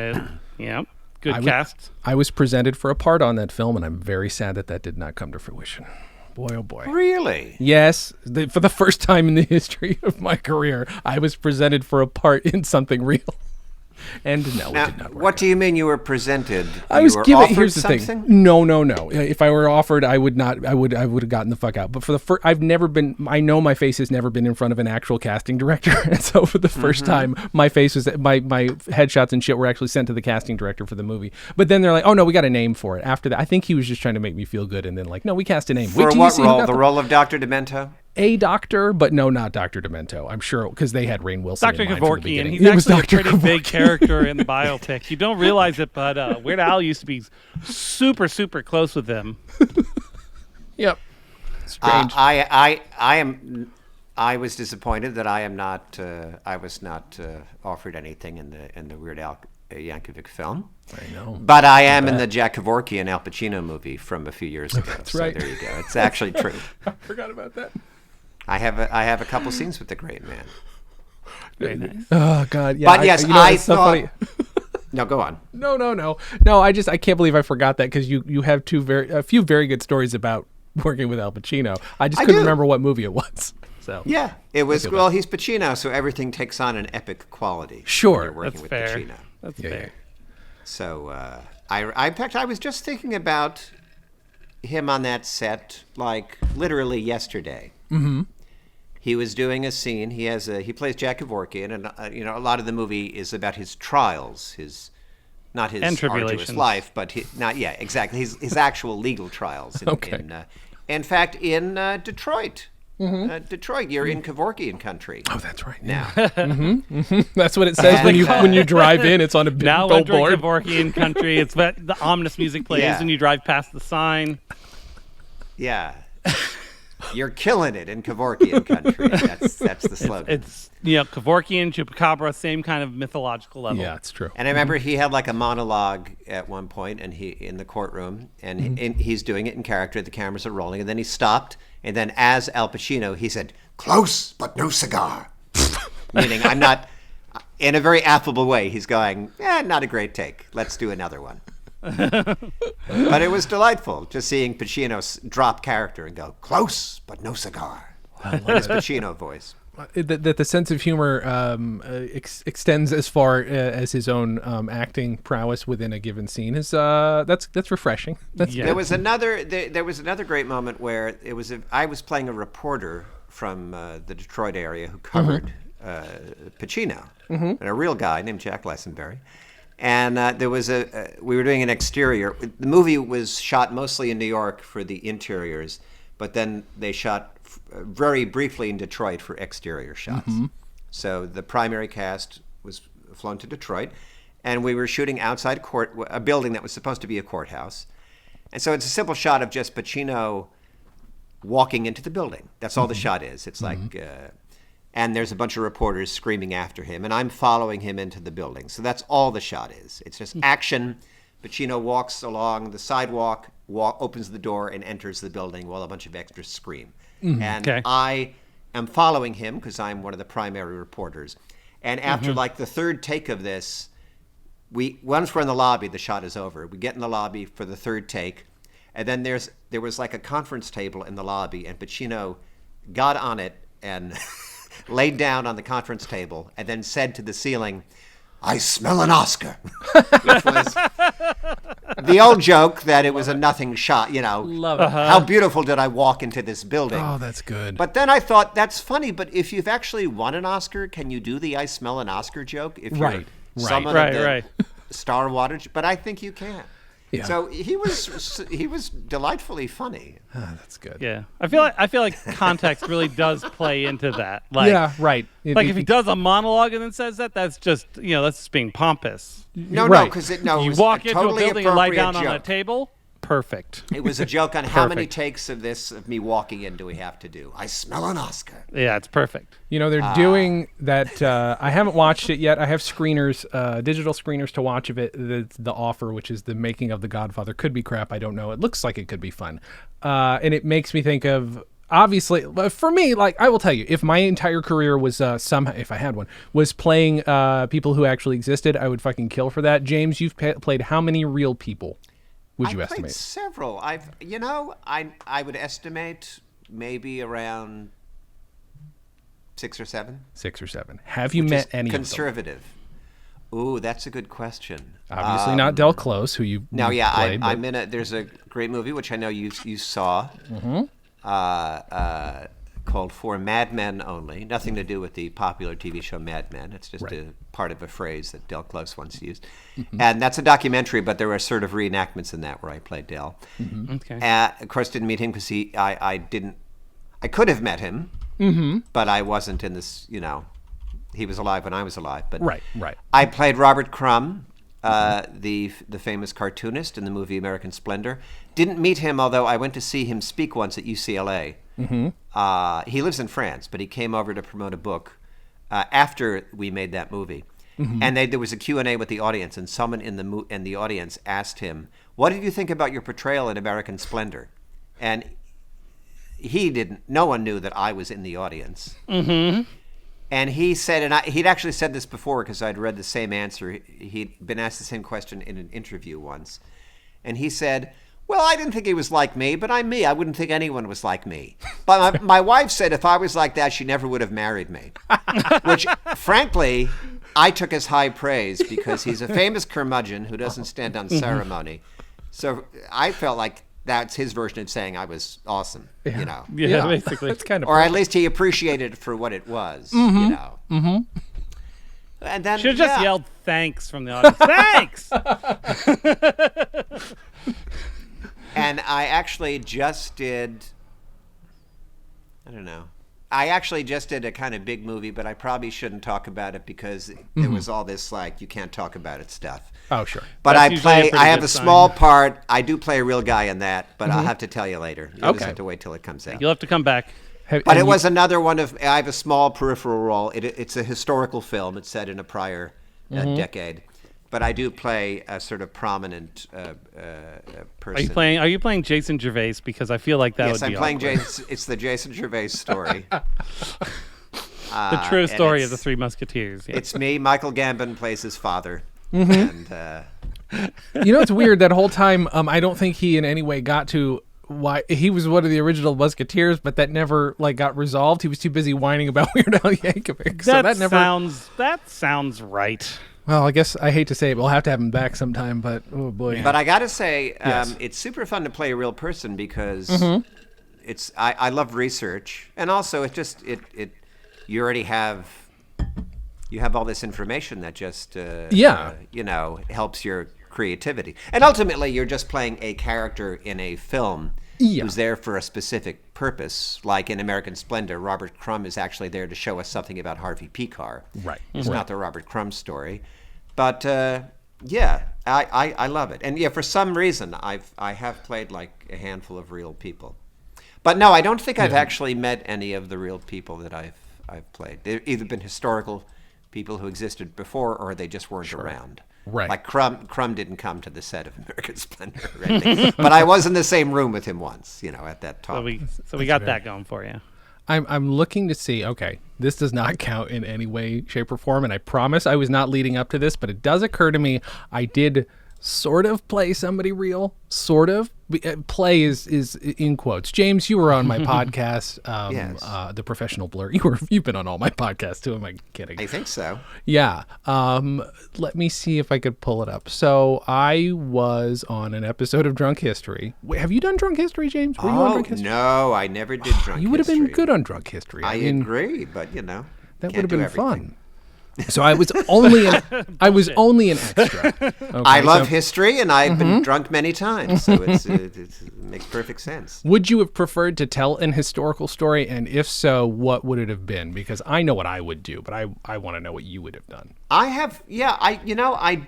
good I would- cast. I was presented for a part on that film, and I'm very sad that did not come to fruition. Boy, oh boy. Really? Yes, for the first time in the history of my career, I was presented for a part in something real. And no, Now, it did not work. what do you mean you were presented? I You was were given. offered Here's the something? thing. No. If I were offered, I would not. I would have gotten the fuck out. But for the first, I've never been. I know my face has never been in front of an actual casting director, and so for the first time, my face was my headshots and shit were actually sent to the casting director for the movie. But then they're like, "Oh no, we got a name for it." After that, I think he was just trying to make me feel good, and then like, "No, we cast a name." Wait For till you what see who role? got The role of Dr. Demento? a doctor, but no, not Dr. Demento. I'm sure because they had Rainn Wilson. Dr. in mind from the Kevorkian. beginning. He's It was actually a Dr. pretty big Kevorkian. character in the biopic. You don't realize it, but Weird Al used to be super, super close with him. Yep. Strange. I was disappointed that I was not offered anything in the Weird Al Yankovic film. I know. But I am in the Jack Kevorkian Al Pacino movie from a few years ago. That's so right. there you go. It's actually true. I forgot about that. I have a couple scenes with the great man. Very nice. Oh God. Yeah. But yes, you know, I it's so thought. funny. No, go on. No. I can't believe I forgot that because you have a few very good stories about working with Al Pacino. I just couldn't do. remember what movie it was. So Yeah, it was. feel Well, he's Pacino, so everything takes on an epic quality. Sure. when you're working That's with fair. Pacino. That's Yeah, fair. So in fact, I was just thinking about him on that set, like literally yesterday. Mm-hmm. He was doing a scene. He plays Jack Kevorkian, and a lot of the movie is about his trials, not his And arduous tribulations. life, but exactly his actual legal trials. In fact, in Detroit. Detroit, you're in Kevorkian country. oh, that's right. Now. That's what it says when you drive in. It's on a big Now entering billboard. Kevorkian country. It's the ominous music plays Yeah. when you drive past the sign. Yeah. You're killing it in Kevorkian country. That's the slogan. It's Kevorkian, Chupacabra, same kind of mythological level. Yeah, it's true. And I remember he had like a monologue at one point, and he in the courtroom, and he's doing it in character. The cameras are rolling, and then he stopped, and then as Al Pacino, he said, "Close, but no cigar," meaning I'm not. In a very affable way, he's going, not a great take. Let's do another one. But it was delightful just seeing Pacino drop character and go, "Close, but no cigar." His Pacino voice. That the sense of humor extends as far as his own acting prowess within a given scene is that's refreshing. That's Yeah. There was another great moment where I was playing a reporter from the Detroit area who covered Pacino, and a real guy named Jack Lessenberry. And we were doing an exterior. The movie was shot mostly in New York for the interiors, but then they shot very briefly in Detroit for exterior shots. So the primary cast was flown to Detroit, and we were shooting outside a building that was supposed to be a courthouse. And so it's a simple shot of just Pacino walking into the building. That's all the shot is. It's like, and there's a bunch of reporters screaming after him, and I'm following him into the building. So that's all the shot is. It's just action. Pacino walks along the sidewalk, opens the door, and enters the building while a bunch of extras scream. And I am following him because I'm one of the primary reporters. And after like the third take of this, once we're in the lobby, the shot is over. We get in the lobby for the third take, and then there was like a conference table in the lobby, and Pacino got on it and laid down on the conference table, and then said to the ceiling, "I smell an Oscar," which was the old joke that it was a nothing shot. Love it. How beautiful did I walk into this building? Oh, that's good. But then I thought, that's funny, but if you've actually won an Oscar, can you do the "I smell an Oscar" joke? If you're someone of the star wattage, but I think you can. Yeah. So he was delightfully funny. That's good. Yeah, I feel like context really does play into that. Like, yeah, right. Like if he does a monologue and then says that, that's just that's just being pompous. No, because it you was walk a into totally a building and lie down joke. on a table. Perfect. It was a joke on how many takes of me walking in do we have to do? I smell an Oscar. Yeah, it's perfect. They're doing that. I haven't watched it yet. I have screeners, digital screeners to watch of it. The Offer, which is the making of The Godfather. Could be crap. I don't know. It looks like it could be fun. And it makes me think of, obviously, for me, like, I will tell you, if my entire career was somehow, if I had one, was playing people who actually existed, I would fucking kill for that. James, you've played how many real people? Would you estimate? Played several. I would estimate maybe around 6 or 7. 6 or 7. Have you met any conservative? Ooh, that's a good question. Obviously not Del Close, who you No, yeah, played, I'm in there's a great movie, which I know you saw, called For Mad Men Only. Nothing to do with the popular TV show Mad Men. It's just a part of a phrase that Del Close once used. And that's a documentary, but there were sort of reenactments in that where I played Del. Okay. Of course, didn't meet him because I could have met him, but I wasn't in this, he was alive when I was alive. But right. I played Robert Crumb, the famous cartoonist in the movie American Splendor. Didn't meet him, although I went to see him speak once at UCLA. He lives in France, but he came over to promote a book after we made that movie. And there was a Q&A with the audience, and someone in the audience asked him, "What did you think about your portrayal in American Splendor?" And no one knew that I was in the audience. And he said, and he'd actually said this before because I'd read the same answer. He'd been asked the same question in an interview once. And he said, "Well, I didn't think he was like me, but I'm me. I wouldn't think anyone was like me. But my wife said if I was like that, she never would have married me." Which, frankly, I took as high praise because he's a famous curmudgeon who doesn't stand on ceremony. So I felt like that's his version of saying I was awesome, Yeah, basically. It's kind of or at least he appreciated it for what it was, And then Should have just yelled thanks from the audience. Thanks! And I actually just did, I actually just did a kind of big movie, but I probably shouldn't talk about it because there was all this, like, you can't talk about it stuff. Oh, sure. But That's I have good a sign. small part. I do play a real guy in that, but I'll have to tell you later. You'll just have to wait till it comes out. You'll have to come back. But it was another one I have a small peripheral role. It's a historical film. It's set in a prior decade. But I do play a sort of prominent person. Are you playing Jacyn Gervais? Because I feel like that would be Yes, I'm playing awkward. It's the Jacyn Gervais story. The true story of the Three Musketeers. Yeah. It's me. Michael Gambon plays his father. And it's weird that whole time. I don't think he in any way got to why he was one of the original Musketeers, but that never got resolved. He was too busy whining about Weird Al Yankovic. So that never. That sounds right. Well, I guess I hate to say it, we'll have to have him back sometime. But oh boy. But I got to say, Yes. it's super fun to play a real person because it's. I love research, and also it just you already have. You have all this information that just helps your creativity, and ultimately you're just playing a character in a film who's there for a specific purpose. Like in American Splendor, Robert Crumb is actually there to show us something about Harvey Pekar. Right. It's not the Robert Crumb story, But yeah, I love it. And yeah, for some reason, I have played like a handful of real people. But no, I don't think I've actually met any of the real people that I've played. They've either been historical people who existed before, or they just weren't around. Right. Like Crumb didn't come to the set of American Splendor or anything. But I was in the same room with him once, at that talk. So we got that going for you. I'm looking to see, okay, this does not count in any way, shape, or form, and I promise I was not leading up to this, but it does occur to me I did sort of play somebody real, sort of. Play is in quotes. James, you were on my podcast, Yes. The Professional Blur. You've been on all my podcasts too. Am I kidding? I think so. Yeah. Let me see if I could pull it up. So I was on an episode of Drunk History. Wait, have you done Drunk History, James? Were you on Drunk History? No, I never did Drunk History. You would have been good on Drunk History. I agree, but that can't would have do been everything. fun. So I was only an extra. Okay, I love history, and I've been drunk many times, so it makes perfect sense. Would you have preferred to tell an historical story, and if so, what would it have been? Because I know what I would do, but I want to know what you would have done. I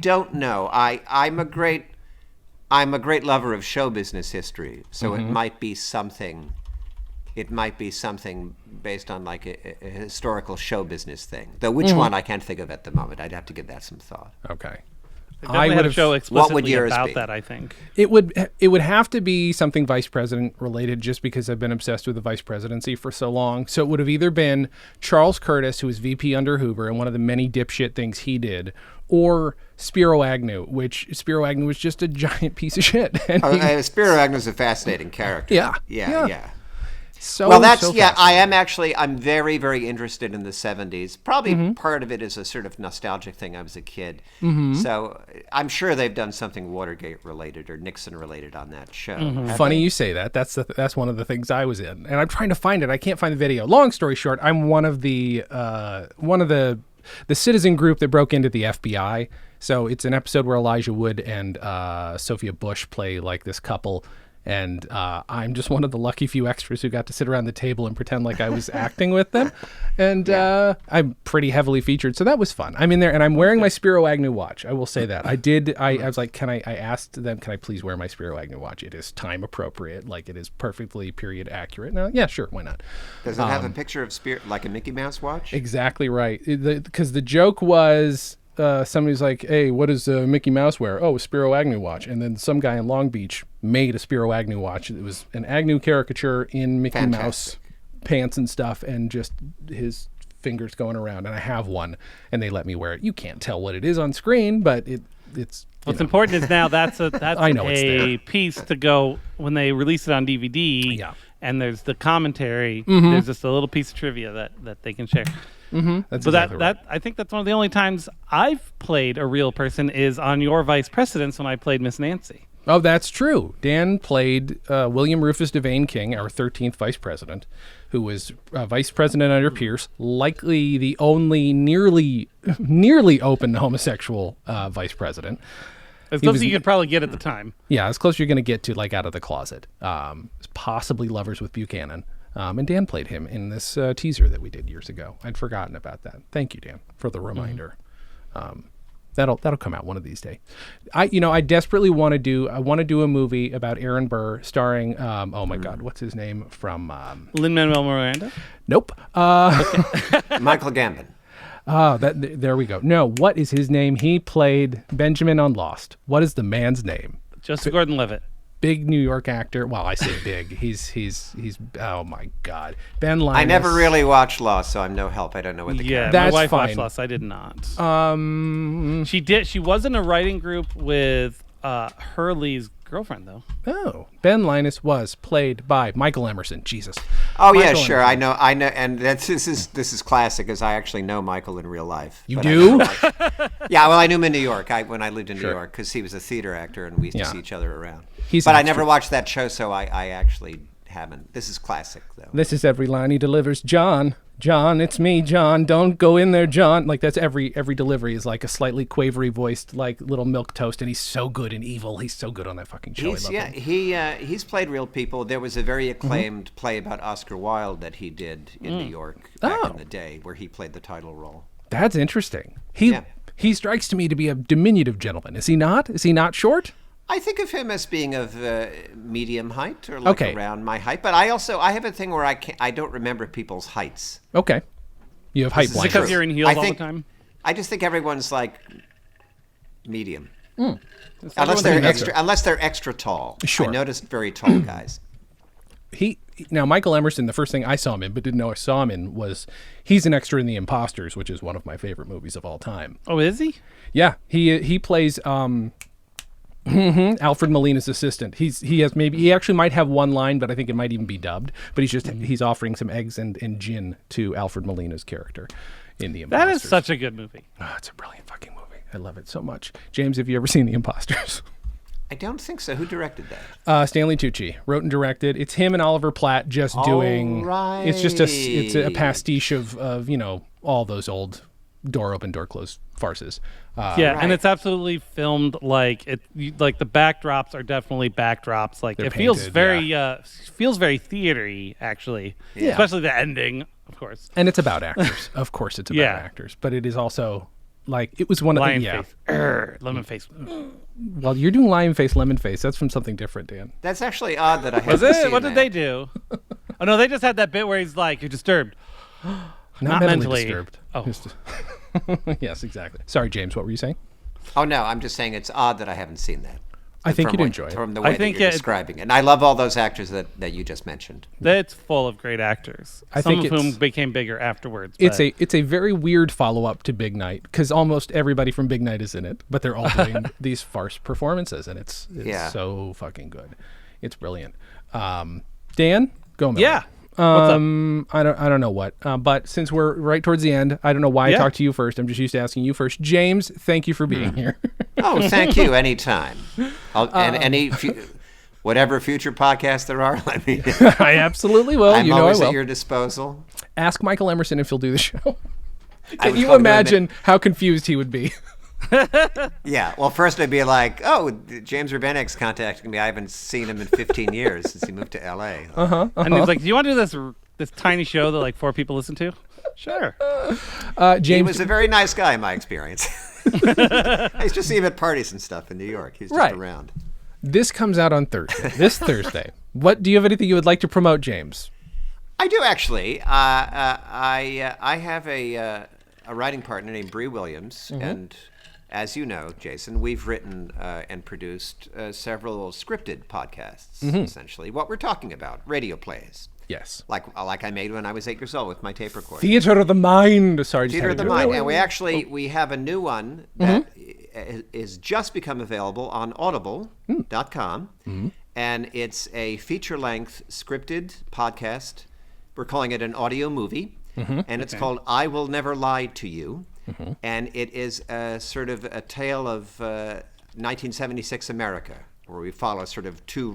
don't know. I'm a great lover of show business history, so it might be something. It might be something based on like a historical show business thing. Though which one I can't think of at the moment. I'd have to give that some thought. Okay. They definitely had a show What would explicitly yours about be? that, I think. It would have to be something vice president related, just because I've been obsessed with the vice presidency for so long. So it would have either been Charles Curtis, who was VP under Hoover, and one of the many dipshit things he did, or Spiro Agnew, which Spiro Agnew was just a giant piece of shit. And Spiro Agnew's a fascinating character. Yeah. So, Well, I'm very, very interested in the 70s. Probably part of it is a sort of nostalgic thing. I was a kid. So I'm sure they've done something Watergate related or Nixon related on that show. Funny you say that. That's one of the things I was in, and I'm trying to find it. I can't find the video. Long story short, I'm one of the citizen group that broke into the FBI. So it's an episode where Elijah Wood and Sophia Bush play like this couple. And I'm just one of the lucky few extras who got to sit around the table and pretend like I was acting with them. And I'm pretty heavily featured. So that was fun. I'm in there and I'm wearing my Spiro Agnew watch. I will say that. I was like, I asked them, can I please wear my Spiro Agnew watch? It is time appropriate. Like it is perfectly period accurate. Now, yeah, sure. Why not? Does it have a picture of Spiro, like a Mickey Mouse watch? Exactly right. Because the joke was... somebody's like, hey, what does Mickey Mouse wear? Oh, a Spiro Agnew watch. And then some guy in Long Beach made a Spiro Agnew watch. It was an Agnew caricature in Mickey Mouse pants and stuff, and just his fingers going around. And I have one, and they let me wear it. You can't tell what it is on screen, but it's... What's important is now that's I know it's there. piece to go when they release it on DVD. Yeah. And there's the commentary. There's just a little piece of trivia that they can share. That's But exactly right. I think that's one of the only times I've played a real person is on your Vice Presidents when I played Miss Nancy. Oh, that's true. Dan played William Rufus Devane King, our 13th vice president, who was vice president under Pierce, likely the only nearly open homosexual vice president. As close as you could probably get at the time. Yeah, as close as you're going to get to like out of the closet. Possibly lovers with Buchanan. And Dan played him in this teaser that we did years ago. I'd forgotten about that. Thank you, Dan, for the reminder. That'll come out one of these days. I desperately want to do a movie about Aaron Burr starring oh my God, what's his name from Lin-Manuel Miranda? Nope. Michael Gambon. There we go. No, what is his name? He played Benjamin on Lost. What is the man's name? Joseph Gordon-Levitt. Big New York actor. Well, I say big. He's oh my God. Ben Linus. I never really watched Lost, so I'm no help. I don't know what the character. That's my wife fine. watched Lost. I did not. She did. She was in a writing group with Hurley's girlfriend, though. Oh, Ben Linus was played by Michael Emerson. Jesus. Oh yeah, Michael sure. Emerson. I know, and this is classic, because I actually know Michael in real life. You But do? Yeah, well, I knew him in New York. When I lived in New York, because he was a theater actor, and we used to see each other around. But I never watched that show, so I actually haven't. This is classic, though. This is every line he delivers. John, it's me, John. Don't go in there, John. Like that's every delivery is like a slightly quavery voiced, like little milk toast, and he's so good and evil. He's so good on that fucking show. He's played real people. There was a very acclaimed play about Oscar Wilde that he did in New York back in the day, where he played the title role. That's interesting. He strikes to me to be a diminutive gentleman. Is he not? Is he not short? I think of him as being of medium height or like around my height. But I have a thing where I don't remember people's heights. Okay. You have height Is it blindness. because you're in heels all the time? I just think everyone's like medium. Unless they're extra tall. Sure. I noticed very tall guys. Now, Michael Emerson, the first thing I saw him in, but didn't know I saw him in, was he's an extra in The Imposters, which is one of my favorite movies of all time. Oh, is he? Yeah, he plays Alfred Molina's assistant. He actually might have one line, but I think it might even be dubbed. But he's offering some eggs and gin to Alfred Molina's character in The Imposters. That is such a good movie. Oh, it's a brilliant fucking movie. I love it so much. James, have you ever seen The Imposters? I don't think so. Who directed that? Stanley Tucci wrote and directed. It's him and Oliver Platt just doing. Right. It's just a pastiche of all those old door open, door closed farces. And it's absolutely filmed like it. Like the backdrops are definitely backdrops. Like They're it feels painted, very very theatery actually. Yeah. Especially the ending, of course. And it's about actors. Of course, it's about actors, but it is also like it was one of Lion the face, lemon face. Well, you're doing lion face, lemon face. That's from something different, Dan. That's actually odd that I haven't Was it? seen What did that. they do? Oh no, they just had that bit where he's like, "You're disturbed." Not mentally mentally disturbed. Oh. Yes, exactly. Sorry, James. What were you saying? Oh no, I'm just saying it's odd that I haven't seen that. I think From you'd enjoy it. From the way think that you're it- describing it. And I love all those actors that you just mentioned. It's full of great actors. I Some think of whom it's- became bigger afterwards. It's but- a very weird follow up to Big Night because almost everybody from Big Night is in it, but they're all doing these farce performances, and it's so fucking good. It's brilliant. Dan Gomiller. Yeah. What's up? I don't know what, but since we're right towards the end, I don't know why I talked to you first. I'm just used to asking you first. James, thank you for being here. Oh, thank you. Anytime. And whatever future podcasts there are, let me know. I absolutely will. I'm you know always I will. at your disposal. Ask Michael Emerson if he'll do the show. I Can would you come to imagine how confused he would be? Yeah. Well, first I'd be like, oh, James Urbaniak's contacting me. I haven't seen him in 15 years since he moved to L.A. And he's like, "Do you want to do this tiny show that like 4 people listen to?" Sure. James, He was a very nice guy in my experience. I used to see him at parties and stuff in New York. He's just Right. around. this comes out on Thursday. This Thursday. What do you have anything you would like to promote, James? I do actually. I have a writing partner named Bree Williams, and as you know, Jason, we've written and produced several scripted podcasts. Essentially, what we're talking about, radio plays, Yes. like I made when I was 8 years old with my tape recorder. Theater of the Mind. Sorry, just Theater had of to the do it. Mind, and we have a new one that is just become available on Audible.com, and it's a feature-length scripted podcast. We're calling it an audio movie, and it's called "I Will Never Lie to You," and it is a sort of a tale of 1976 America, where we follow sort of two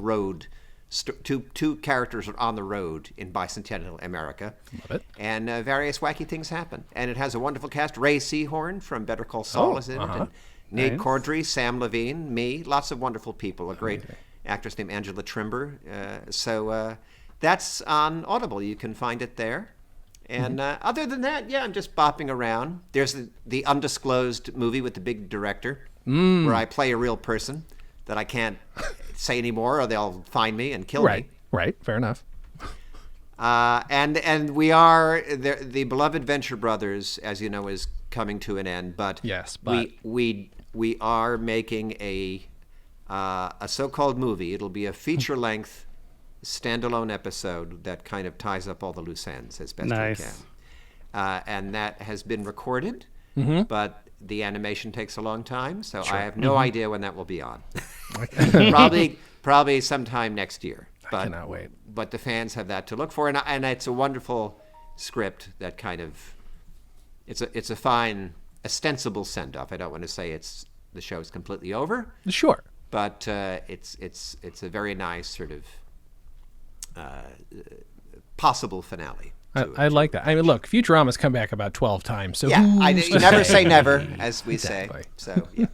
characters are on the road in bicentennial America. Love it. And various wacky things happen. And it has a wonderful cast. Ray Seahorn from Better Call Saul is in it. And Nate Cordry, Sam Levine, me. Lots of wonderful people. A great actress named Angela Trimber. So that's on Audible. You can find it there. And other than that, I'm just bopping around. There's the undisclosed movie with the big director where I play a real person that I can't say anymore or they'll find me and kill me. Right. Fair enough. And we are the beloved Venture Brothers, as you know, is coming to an end. But we are making a so-called movie. It'll be a feature-length, standalone episode that kind of ties up all the loose ends as best we can. And that has been recorded, but the animation takes a long time, so I have no idea when that will be on. Probably sometime next year. But, I cannot wait. But the fans have that to look for, and it's a wonderful script that kind of it's a fine ostensible send off. I don't want to say the show is completely over, Sure. but it's a very nice sort of possible finale. I like that. I mean, look, Futurama's come back about 12 times, so Yeah, you never say never, as we Exactly. say. So yeah.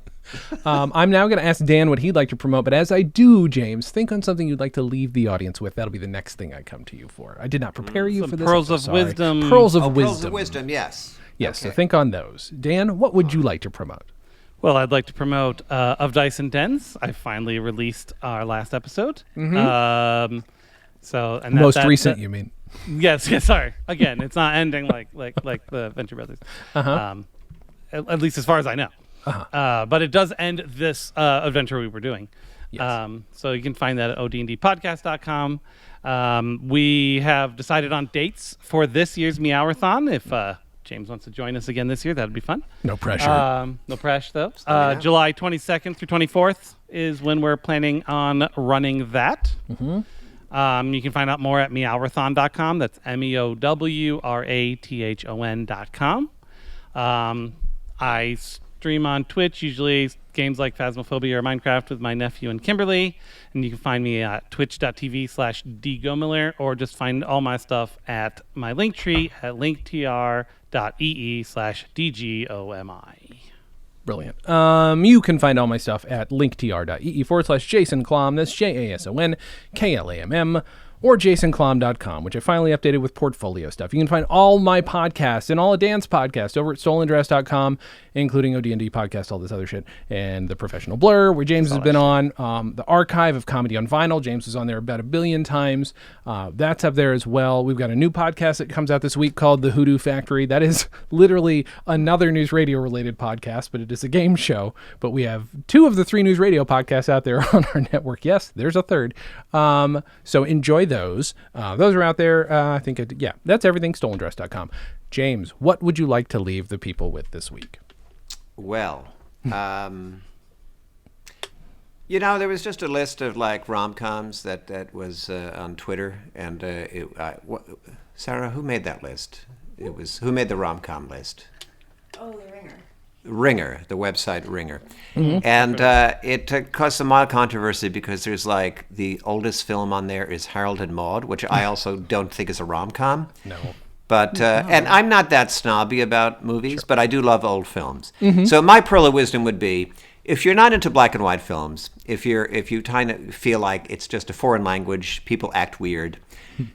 I'm now going to ask Dan what he'd like to promote, but as I do, James, think on something you'd like to leave the audience with. That'll be the next thing I come to you for. I did not prepare you for this. Pearls I'm of sorry. wisdom. Pearls of Oh, wisdom. Pearls of Wisdom, yes. Yes, so Okay. think on those. Dan, what would you like to promote? Well, I'd like to promote Of Dice and Dens. I finally released our last episode. And Most recent, you mean? Yes. Sorry. Again, it's not ending like the Venture Brothers. At least as far as I know. But it does end this adventure we were doing. Yes. So you can find that at odndpodcast.com. We have decided on dates for this year's Meowathon. If James wants to join us again this year, that'd be fun. No pressure. No pressure, though. know. July 22nd through 24th is when we're planning on running that. You can find out more at meowathon.com. That's meowrathon.com. I stream on Twitch, usually games like Phasmophobia or Minecraft with my nephew and Kimberly. And you can find me at twitch.tv/dgomiller, or just find all my stuff at my Linktree at linktr.ee/dgomi. Brilliant. You can find all my stuff at linktr.ee/Jason Klamm. That's JasonKlamm, or jasonklam.com, which I finally updated with portfolio stuff. You can find all my podcasts and all of Dan's podcasts over at StolenDress.com, including OD&D podcast, all this other shit, and The Professional Blur, where James has been on. The archive of Comedy on Vinyl. James was on there about 1 billion times. That's up there as well. We've got a new podcast that comes out this week called The Hoodoo Factory. That is literally another news radio related podcast, but it is a game show. But we have 2 of the 3 news radio podcasts out there on our network. Yes, there's a third. So enjoy those. Those are out there. I think, that's everything. StolenDress.com. James, what would you like to leave the people with this week? Well, there was just a list of like rom-coms that was on Twitter, and Sarah, who made that list? Who made the rom-com list? Oh, the Ringer. Ringer, the website Ringer. And it caused some mild controversy because there's like the oldest film on there is Harold and Maude, which I also don't think is a rom-com. No. But and I'm not that snobby about movies, but I do love old films. So my pearl of wisdom would be, if you're not into black and white films, if you kind of feel like it's just a foreign language, people act weird,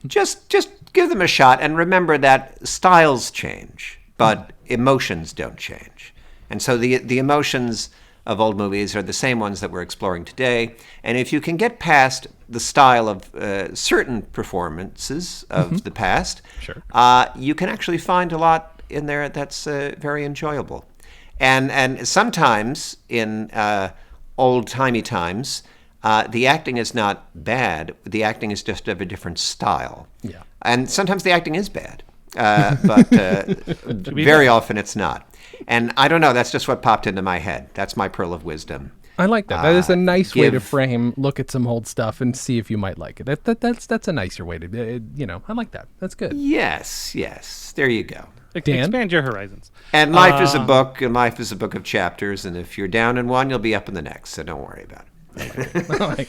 just give them a shot and remember that styles change, but emotions don't change. And so the emotions of old movies are the same ones that we're exploring today. And if you can get past the style of certain performances of the past, you can actually find a lot in there that's very enjoyable. And sometimes in old-timey times, the acting is not bad. The acting is just of a different style. Yeah. And sometimes the acting is bad, but very often it's not. And I don't know, that's just what popped into my head. That's my pearl of wisdom. I like that. That is a nice way to give- frame, look at some old stuff and see if you might like it. That's a nicer way to, I like that. That's good. Yes. There you go. Dan? Expand your horizons. And life is a book, and life is a book of chapters, and if you're down in one, you'll be up in the next, so don't worry about it.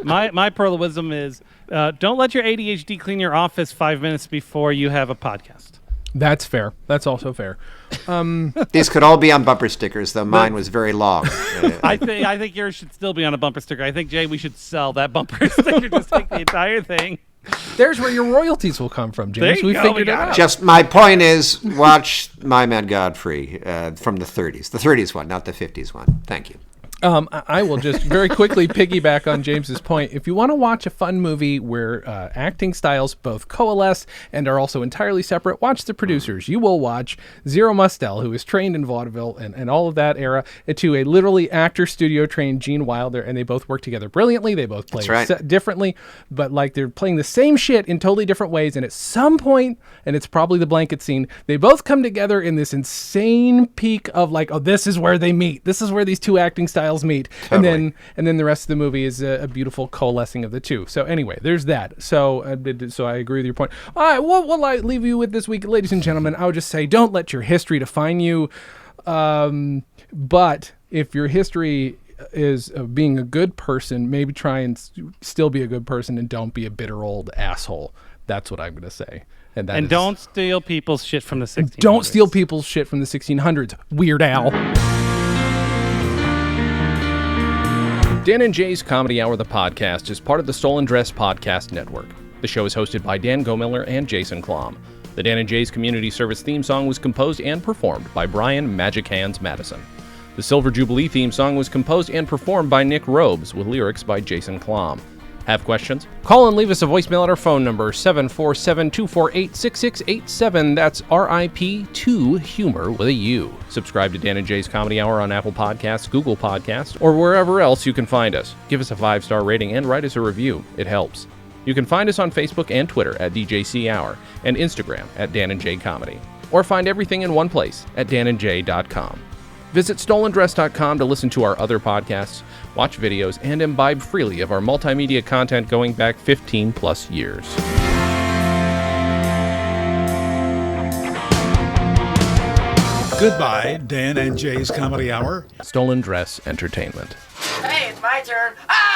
My pearl of wisdom is don't let your ADHD clean your office 5 minutes before you have a podcast. That's fair. That's also fair. These could all be on bumper stickers, though mine was very long. I think yours should still be on a bumper sticker. I think, Jay, we should sell that bumper sticker. Just take the entire thing. There's where your royalties will come from, James. There you We go. figured We it got out. Just my point is, watch My Man Godfrey from the 30s. The 30s one, not the 50s one. Thank you. I will just very quickly piggyback on James's point. If you want to watch a fun movie where acting styles both coalesce and are also entirely separate, watch The Producers. You will watch Zero Mostel, who is trained in vaudeville and all of that era, to a literally actor studio trained Gene Wilder, and they both work together brilliantly. They both play That's right. differently, but like they're playing the same shit in totally different ways. And at some point, and it's probably the blanket scene, they both come together in this insane peak of like, oh, this is where they meet. This is where these two acting styles meet. Totally. And then the rest of the movie is a beautiful coalescing of the two. So anyway, there's that. So I agree with your point. All right, what will I leave you with this week, ladies and gentlemen? I would just say, don't let your history define you. But if your history is of being a good person, maybe try and still be a good person and don't be a bitter old asshole. That's what I'm going to say. And Don't steal people's shit from the 1600s. Don't steal people's shit from the 1600s. Weird Al. Dan and Jay's Comedy Hour, the podcast, is part of the StolenDress Podcast Network. The show is hosted by Dan Gomiller and Jason Klamm. The Dan and Jay's Community Service theme song was composed and performed by Brian Magic Hands Madison. The Silver Jubilee theme song was composed and performed by Nick Robes, with lyrics by Jason Klamm. Have questions? Call and leave us a voicemail at our phone number, 747-248-6687. That's RIP2 Humor with a U. Subscribe to Dan and Jay's Comedy Hour on Apple Podcasts, Google Podcasts, or wherever else you can find us. Give us a 5-star rating and write us a review. It helps. You can find us on Facebook and Twitter at DJC Hour and Instagram at Dan and Jay Comedy. Or find everything in one place at danandjay.com. Visit StolenDress.com to listen to our other podcasts, watch videos, and imbibe freely of our multimedia content going back 15 plus years. Goodbye, Dan and Jay's Comedy Hour. StolenDress Entertainment. Hey, it's my turn. Ah!